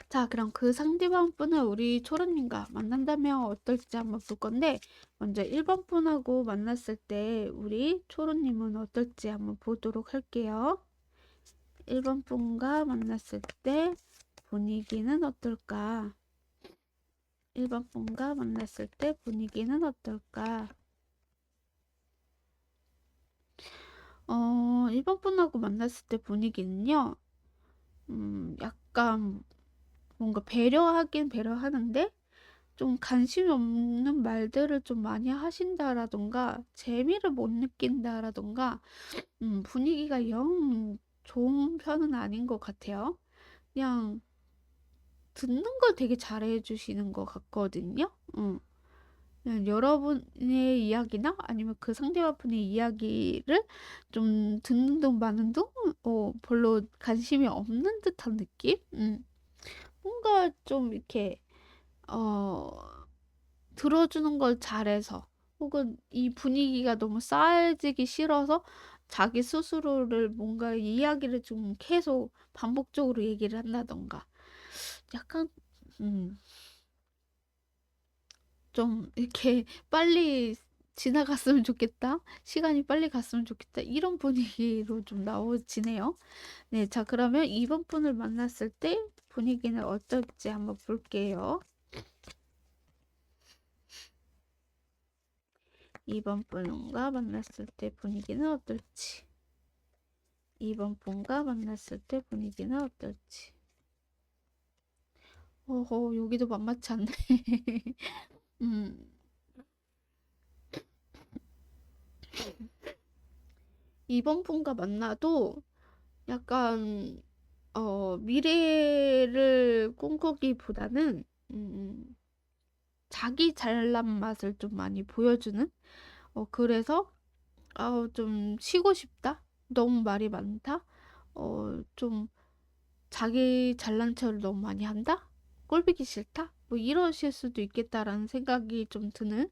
S1: 자, 그럼 그 상대방 분을 우리 초롱님과 만난다면 어떨지 한번 볼 건데, 먼저 1번 분하고 만났을 때 우리 초롱님은 어떨지 한번 보도록 할게요. 1번 분과 만났을 때 분위기는 어떨까? 1번 분과 만났을 때 분위기는 어떨까? 1번 분하고 만났을 때 분위기는요, 약간 뭔가 배려하긴 배려하는데, 좀 관심이 없는 말들을 좀 많이 하신다라던가 재미를 못 느낀다라던가 분위기가 영 좋은 편은 아닌 것 같아요. 그냥 듣는 걸 되게 잘해 주시는 것 같거든요. 그냥 여러분의 이야기나 아니면 그 상대방분의 이야기를 좀 듣는 둥 마는 둥 별로 관심이 없는 듯한 느낌? 뭔가 좀 이렇게 어 들어주는 걸 잘해서, 혹은 이 분위기가 너무 싸해지기 싫어서 자기 스스로를 뭔가 이야기를 좀 계속 반복적으로 얘기를 한다던가, 약간 음, 좀 이렇게 빨리 지나갔으면 좋겠다, 시간이 빨리 갔으면 좋겠다, 이런 분위기로 좀 나오지네요. 네, 자, 그러면 2번 분을 만났을 때 분위기는 어떨지 한번 볼게요. 2번 분과 만났을 때 분위기는 어떨지. 2번 분과 만났을 때 분위기는 어떨지. 여기도 만만치 않네. 음, 2번 분과 만나도 약간, 미래를 꿈꾸기보다는, 자기 잘난 맛을 좀 많이 보여주는? 그래서, 좀 쉬고 싶다? 너무 말이 많다? 좀 자기 잘난 척을 너무 많이 한다? 꼴보기 싫다? 뭐 이러실 수도 있겠다라는 생각이 좀 드는,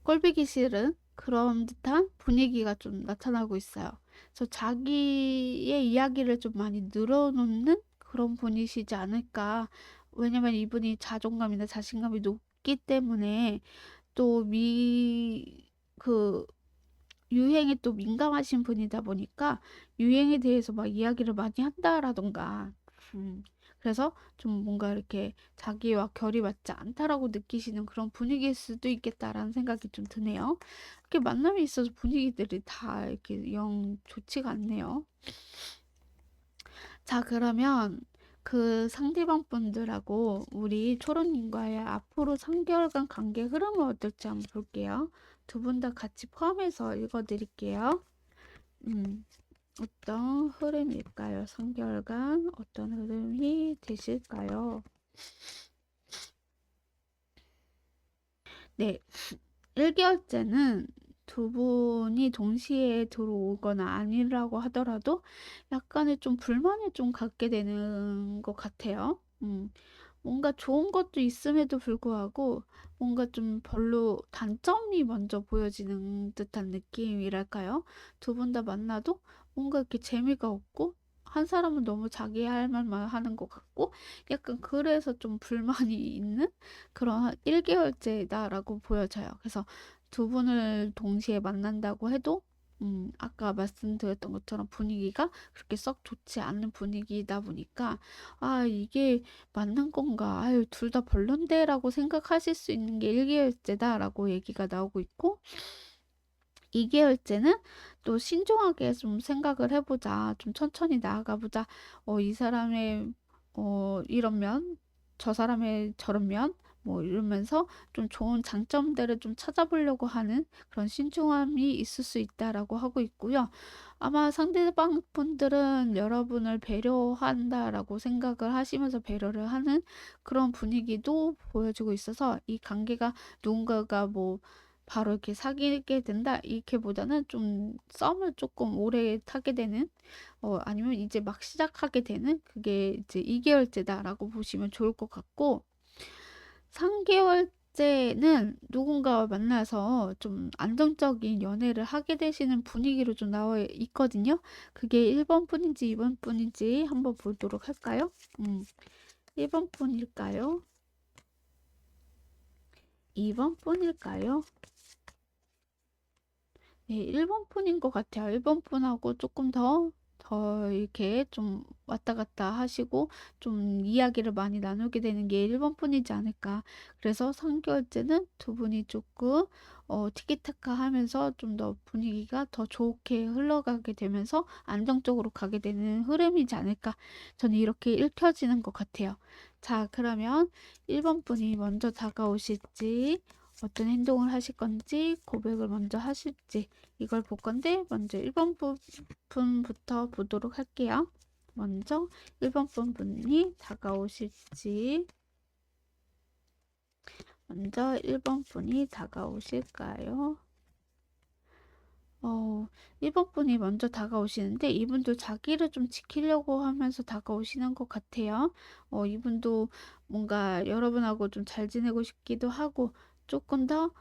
S1: 꼴보기 싫은 그런 듯한 분위기가 좀 나타나고 있어요. 그래서 자기의 이야기를 좀 많이 늘어놓는 그런 분이시지 않을까. 왜냐면 이분이 자존감이나 자신감이 높기 때문에, 또 그 유행에 또 민감하신 분이다 보니까 유행에 대해서 막 이야기를 많이 한다라던가, 음, 그래서 좀 뭔가 이렇게 자기와 결이 맞지 않다라고 느끼시는 그런 분위기일 수도 있겠다라는 생각이 좀 드네요. 이렇게 만남이 있어서 분위기들이 다 이렇게 영 좋지가 않네요. 자, 그러면 그 상대방 분들하고 우리 초롱님과의 앞으로 3개월간 관계 흐름은 어떨지 한번 볼게요. 두 분 다 같이 포함해서 읽어드릴게요. 음, 어떤 흐름일까요? 3개월간 어떤 흐름이 되실까요? 네, 1개월째는 두 분이 동시에 들어오거나 아니라고 하더라도 약간의 좀 불만을 좀 갖게 되는 것 같아요. 뭔가 좋은 것도 있음에도 불구하고 뭔가 좀 별로 단점이 먼저 보여지는 듯한 느낌이랄까요? 두 분 다 만나도 뭔가 이렇게 재미가 없고 한 사람은 너무 자기 할 말만 하는 것 같고 약간 그래서 좀 불만이 있는 그런 1개월째다라고 보여져요. 그래서 두 분을 동시에 만난다고 해도 아까 말씀드렸던 것처럼 분위기가 그렇게 썩 좋지 않은 분위기다 보니까 아, 이게 맞는 건가? 아유, 둘 다 별론데라고 생각하실 수 있는 게 1개월째다라고 얘기가 나오고 있고 2개월째는 또 신중하게 좀 생각을 해보자. 좀 천천히 나아가보자. 이 사람의 이런 면, 저 사람의 저런 면, 뭐 이러면서 좀 좋은 장점들을 좀 찾아보려고 하는 그런 신중함이 있을 수 있다라고 하고 있고요. 아마 상대방 분들은 여러분을 배려한다라고 생각을 하시면서 배려를 하는 그런 분위기도 보여주고 있어서 이 관계가 누군가가 뭐 바로 이렇게 사귀게 된다 이렇게보다는 좀 썸을 조금 오래 타게 되는 아니면 이제 막 시작하게 되는 그게 이제 2개월째다라고 보시면 좋을 것 같고 3개월째는 누군가와 만나서 좀 안정적인 연애를 하게 되시는 분위기로 좀 나와 있거든요. 그게 1번 분인지 2번 분인지 한번 보도록 할까요? 1번 분일까요? 2번 분일까요? 네, 1번 분인 것 같아요. 1번 분하고 조금 더 이렇게 좀 왔다 갔다 하시고 좀 이야기를 많이 나누게 되는 게 1번 분이지 않을까. 그래서 3개월째는 두 분이 조금 티키타카 하면서 좀 더 분위기가 더 좋게 흘러가게 되면서 안정적으로 가게 되는 흐름이지 않을까. 저는 이렇게 읽혀지는 것 같아요. 자, 그러면 1번 분이 먼저 다가오실지 어떤 행동을 하실 건지 고백을 먼저 하실지 이걸 볼 건데 먼저 1번 분부터 보도록 할게요. 먼저 1번 분이 다가오실지 먼저 1번 분이 다가오실까요? 1번 분이 먼저 다가오시는데 이분도 자기를 좀 지키려고 하면서 다가오시는 것 같아요. 이분도 뭔가 여러분하고 좀 잘 지내고 싶기도 하고 조금 더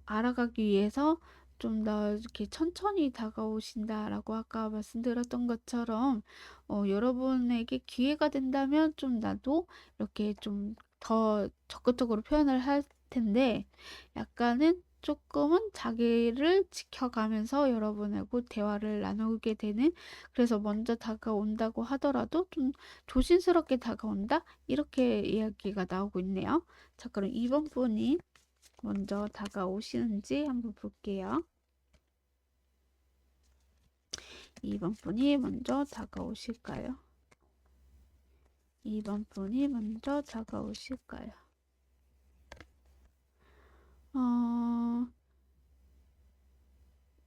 S1: 알아가기 위해서 좀 더 이렇게 천천히 다가오신다라고 아까 말씀드렸던 것처럼 여러분에게 기회가 된다면 좀 나도 이렇게 좀 더 적극적으로 표현을 할 텐데 약간은 조금은 자기를 지켜가면서 여러분하고 대화를 나누게 되는 그래서 먼저 다가온다고 하더라도 좀 조심스럽게 다가온다? 이렇게 이야기가 나오고 있네요. 자, 그럼 2번 분이 먼저 다가오시는지 한번 볼게요. 2번 분이 먼저 다가오실까요? 2번 분이 먼저 다가오실까요? 어,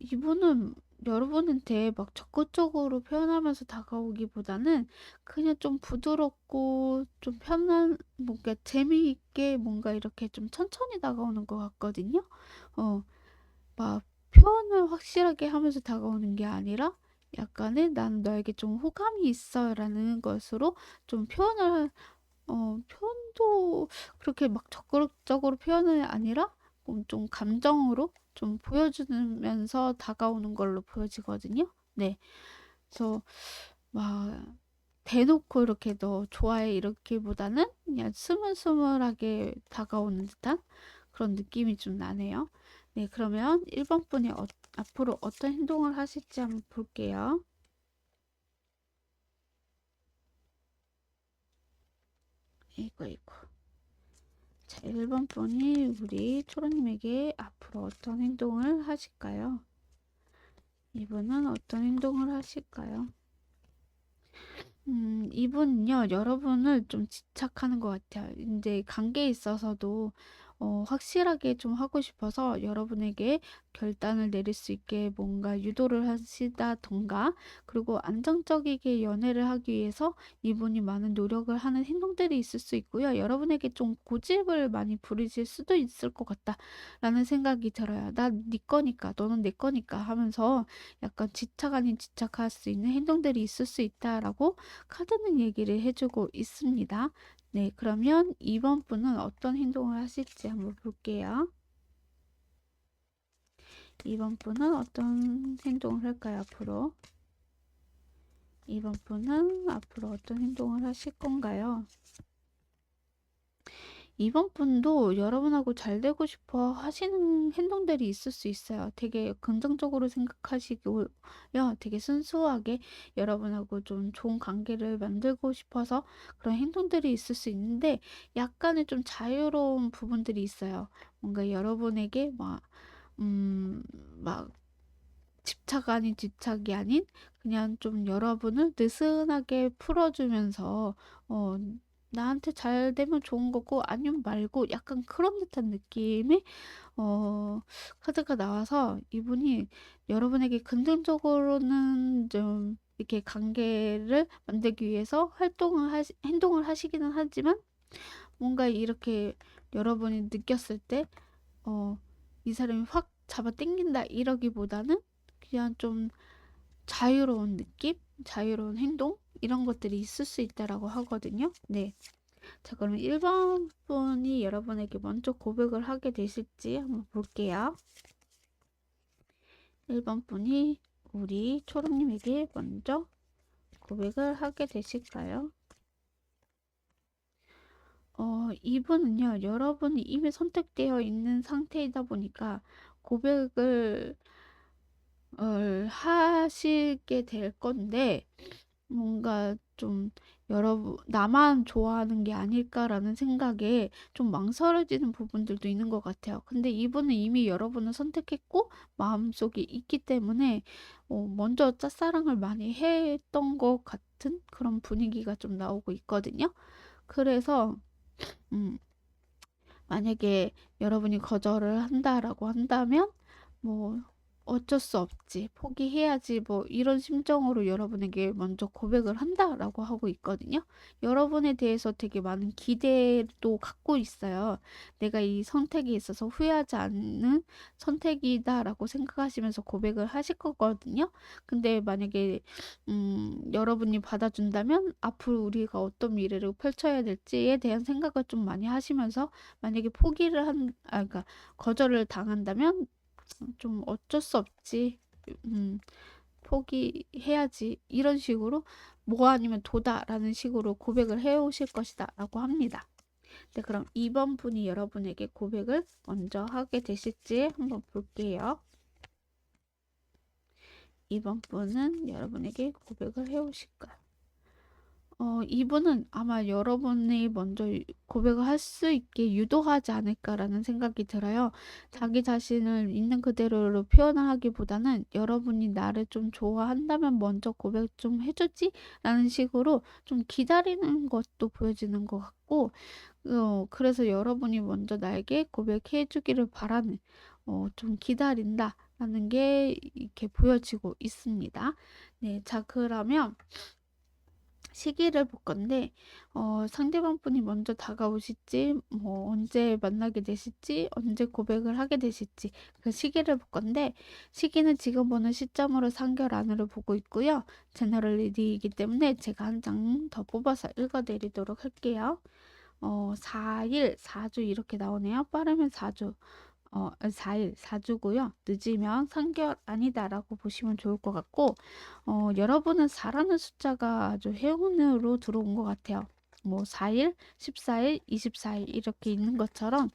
S1: 이분은 여러분한테 막 적극적으로 표현하면서 다가오기보다는 그냥 좀 부드럽고 좀 편한 뭔가 재미있게 뭔가 이렇게 좀 천천히 다가오는 것 같거든요. 어, 막 표현을 확실하게 하면서 다가오는 게 아니라 약간의 나는 너에게 좀 호감이 있어라는 것으로 좀 표현도 그렇게 막 적극적으로 표현이 아니라 좀 감정으로 좀 보여주면서 다가오는 걸로 보여지거든요. 네. 그래서 막 대놓고 이렇게 너 좋아해 이렇게보다는 그냥 스물스물하게 다가오는 듯한 그런 느낌이 좀 나네요. 네, 그러면 1번 분이 앞으로 어떤 행동을 하실지 한번 볼게요. 이거. 자, 1번 분이 우리 초로님에게 앞으로 어떤 행동을 하실까요? 이분은 어떤 행동을 하실까요? 이분은요, 여러분을 좀 집착하는 것 같아요. 이제 관계에 있어서도 확실하게 좀 하고 싶어서 여러분에게 결단을 내릴 수 있게 뭔가 유도를 하시다던가, 그리고 안정적이게 연애를 하기 위해서 이분이 많은 노력을 하는 행동들이 있을 수 있고요. 여러분에게 좀 고집을 많이 부리실 수도 있을 것 같다라는 생각이 들어요. 난 네 거니까, 너는 내 거니까 하면서 약간 집착 아닌 집착할 수 있는 행동들이 있을 수 있다라고 카드는 얘기를 해주고 있습니다. 네, 그러면 2번 분은 어떤 행동을 하실지 한번 볼게요. 2번 분은 어떤 행동을 할까요, 앞으로? 2번 분은 앞으로 어떤 행동을 하실 건가요? 2번 분도 여러분하고 잘 되고 싶어 하시는 행동들이 있을 수 있어요. 되게 긍정적으로 생각하시고요. 되게 순수하게 여러분하고 좀 좋은 관계를 만들고 싶어서 그런 행동들이 있을 수 있는데 약간의 좀 자유로운 부분들이 있어요. 뭔가 여러분에게 막 집착 아닌 집착이 아닌 그냥 좀 여러분을 느슨하게 풀어주면서 어, 나한테 잘 되면 좋은 거고 아니면 말고 약간 그런 듯한 느낌의 카드가 나와서 이분이 여러분에게 긍정적으로는 좀 이렇게 관계를 만들기 위해서 행동을 하시기는 하지만 뭔가 이렇게 여러분이 느꼈을 때 이 사람이 확 잡아 당긴다 이러기보다는 그냥 좀 자유로운 느낌? 자유로운 행동? 이런 것들이 있을 수 있다라고 하거든요. 네. 자, 그럼 1번 분이 여러분에게 먼저 고백을 하게 되실지 한번 볼게요. 1번 분이 우리 초롱님에게 먼저 고백을 하게 되실까요? 이분은요, 여러분이 이미 선택되어 있는 상태이다 보니까 고백을 하시게 될 건데, 뭔가 좀 나만 좋아하는 게 아닐까라는 생각에 좀 망설여지는 부분들도 있는 것 같아요. 근데 이분은 이미 여러분을 선택했고 마음속에 있기 때문에 먼저 짝사랑을 많이 했던 것 같은 그런 분위기가 좀 나오고 있거든요. 그래서 음, 만약에 여러분이 거절을 한다라고 한다면 뭐 어쩔 수 없지, 포기해야지, 뭐 이런 심정으로 여러분에게 먼저 고백을 한다라고 하고 있거든요. 여러분에 대해서 되게 많은 기대도 갖고 있어요. 내가 이 선택에 있어서 후회하지 않는 선택이다라고 생각하시면서 고백을 하실 거거든요. 근데 만약에 여러분이 받아준다면 앞으로 우리가 어떤 미래를 펼쳐야 될지에 대한 생각을 좀 많이 하시면서 만약에 그러니까 거절을 당한다면 좀 어쩔 수 없지. 포기해야지. 이런 식으로 뭐 아니면 도다라는 식으로 고백을 해오실 것이다 라고 합니다. 네, 그럼 2번 분이 여러분에게 고백을 먼저 하게 되실지 한번 볼게요. 2번 분은 여러분에게 고백을 해오실까요? 이분은 아마 여러분이 먼저 고백을 할 수 있게 유도하지 않을까라는 생각이 들어요. 자기 자신을 있는 그대로로 표현을 하기보다는 여러분이 나를 좀 좋아한다면 먼저 고백 좀 해주지? 라는 식으로 좀 기다리는 것도 보여지는 것 같고, 그래서 여러분이 먼저 나에게 고백해 주기를 바라는, 좀 기다린다. 라는 게 이렇게 보여지고 있습니다. 네, 자, 그러면 시기를 볼 건데, 상대방 분이 먼저 다가오실지, 뭐, 언제 만나게 되실지, 언제 고백을 하게 되실지, 그 시기를 볼 건데, 시기는 지금 보는 시점으로 3개월 안으로 보고 있고요. 제너럴 리딩이기 때문에 제가 한 장 더 뽑아서 읽어드리도록 할게요. 4일, 4주 이렇게 나오네요. 빠르면 4주. 4일, 4주고요. 늦으면 3개월 아니다라고 보시면 좋을 것 같고, 여러분은 4라는 숫자가 아주 행운으로 들어온 것 같아요. 뭐 4일, 14일, 24일 이렇게 있는 것처럼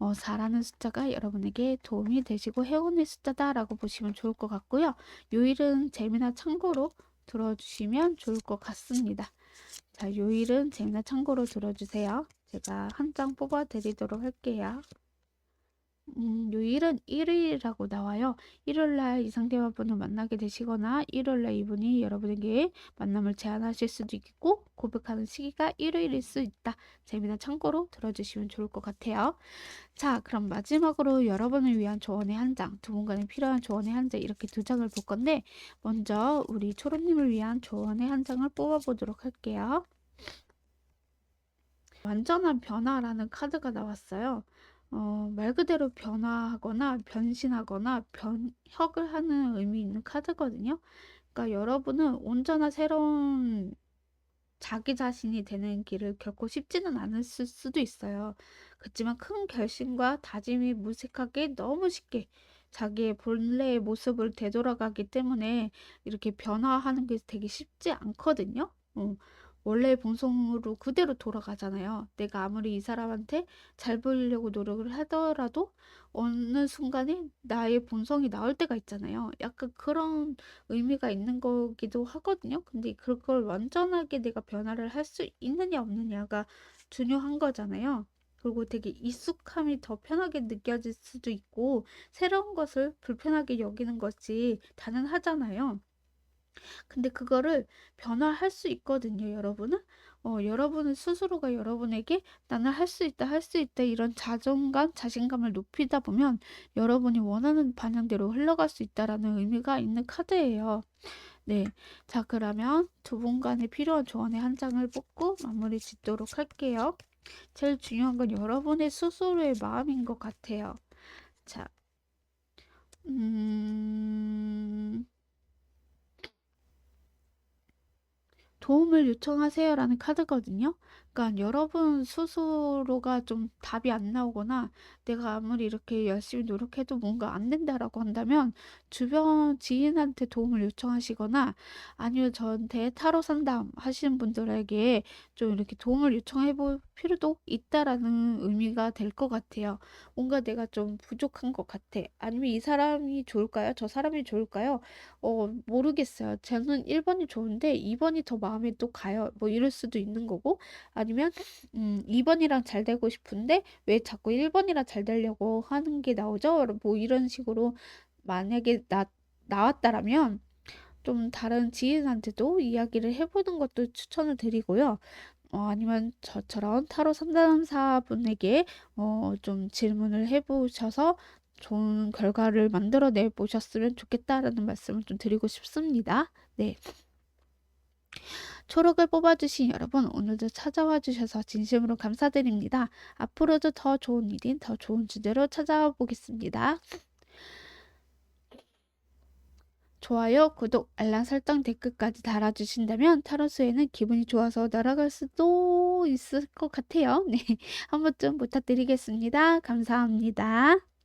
S1: 4라는 숫자가 여러분에게 도움이 되시고 행운의 숫자다라고 보시면 좋을 것 같고요. 요일은 재미나 참고로 들어주시면 좋을 것 같습니다. 자, 요일은 재미나 참고로 들어주세요. 제가 한 장 뽑아 드리도록 할게요. 요일은 일요일이라고 나와요. 일요일날 이 상대방분을 만나게 되시거나 일요일날 이분이 여러분에게 만남을 제안하실 수도 있고 고백하는 시기가 일요일일 수 있다. 재미난 참고로 들어주시면 좋을 것 같아요. 자, 그럼 마지막으로 여러분을 위한 조언의 한 장, 두 분간에 필요한 조언의 한 장 이렇게 두 장을 볼 건데 먼저 우리 초롱님을 위한 조언의 한 장을 뽑아보도록 할게요. 완전한 변화라는 카드가 나왔어요. 말 그대로 변화하거나 변신하거나 변혁을 하는 의미 있는 카드거든요. 그러니까 여러분은 온전한 새로운 자기 자신이 되는 길을 결코 쉽지는 않을 수도 있어요. 그렇지만 큰 결심과 다짐이 무색하게 너무 쉽게 자기의 본래의 모습을 되돌아가기 때문에 이렇게 변화하는 게 되게 쉽지 않거든요. 원래의 본성으로 그대로 돌아가잖아요. 내가 아무리 이 사람한테 잘 보이려고 노력을 하더라도 어느 순간에 나의 본성이 나올 때가 있잖아요. 약간 그런 의미가 있는 거기도 하거든요. 근데 그걸 완전하게 내가 변화를 할 수 있느냐 없느냐가 중요한 거잖아요. 그리고 되게 익숙함이 더 편하게 느껴질 수도 있고 새로운 것을 불편하게 여기는 것이 당연하잖아요. 근데 그거를 변화할 수 있거든요, 여러분은. 여러분은 스스로가 여러분에게 나는 할 수 있다, 할 수 있다 이런 자존감, 자신감을 높이다 보면 여러분이 원하는 방향대로 흘러갈 수 있다라는 의미가 있는 카드예요. 네. 자, 그러면 두 분 간에 필요한 조언의 한 장을 뽑고 마무리 짓도록 할게요. 제일 중요한 건 여러분의 스스로의 마음인 것 같아요. 자, 도움을 요청하세요라는 카드거든요. 그러니까 여러분 스스로가 좀 답이 안 나오거나 내가 아무리 이렇게 열심히 노력해도 뭔가 안 된다라고 한다면 주변 지인한테 도움을 요청하시거나 아니면 저한테 타로 상담 하시는 분들에게 좀 이렇게 도움을 요청해 볼 필요도 있다라는 의미가 될 것 같아요. 뭔가 내가 좀 부족한 것 같아. 아니면 이 사람이 좋을까요? 저 사람이 좋을까요? 모르겠어요. 저는 1번이 좋은데 2번이 더 마음에 또 가요. 뭐 이럴 수도 있는 거고 아니면 2번이랑 잘 되고 싶은데 왜 자꾸 1번이랑 잘 되려고 하는 게 나오죠? 뭐 이런 식으로 만약에 나왔다라면 좀 다른 지인한테도 이야기를 해보는 것도 추천을 드리고요. 아니면 저처럼 타로 상담사분에게 좀 질문을 해보셔서 좋은 결과를 만들어내 보셨으면 좋겠다라는 말씀을 좀 드리고 싶습니다. 네. 초록을 뽑아주신 여러분, 오늘도 찾아와 주셔서 진심으로 감사드립니다. 앞으로도 더 좋은 일인 더 좋은 주제로 찾아와 보겠습니다. 좋아요, 구독, 알람 설정, 댓글까지 달아주신다면 타로스에는 기분이 좋아서 날아갈 수도 있을 것 같아요. 네, 한 번쯤 부탁드리겠습니다. 감사합니다.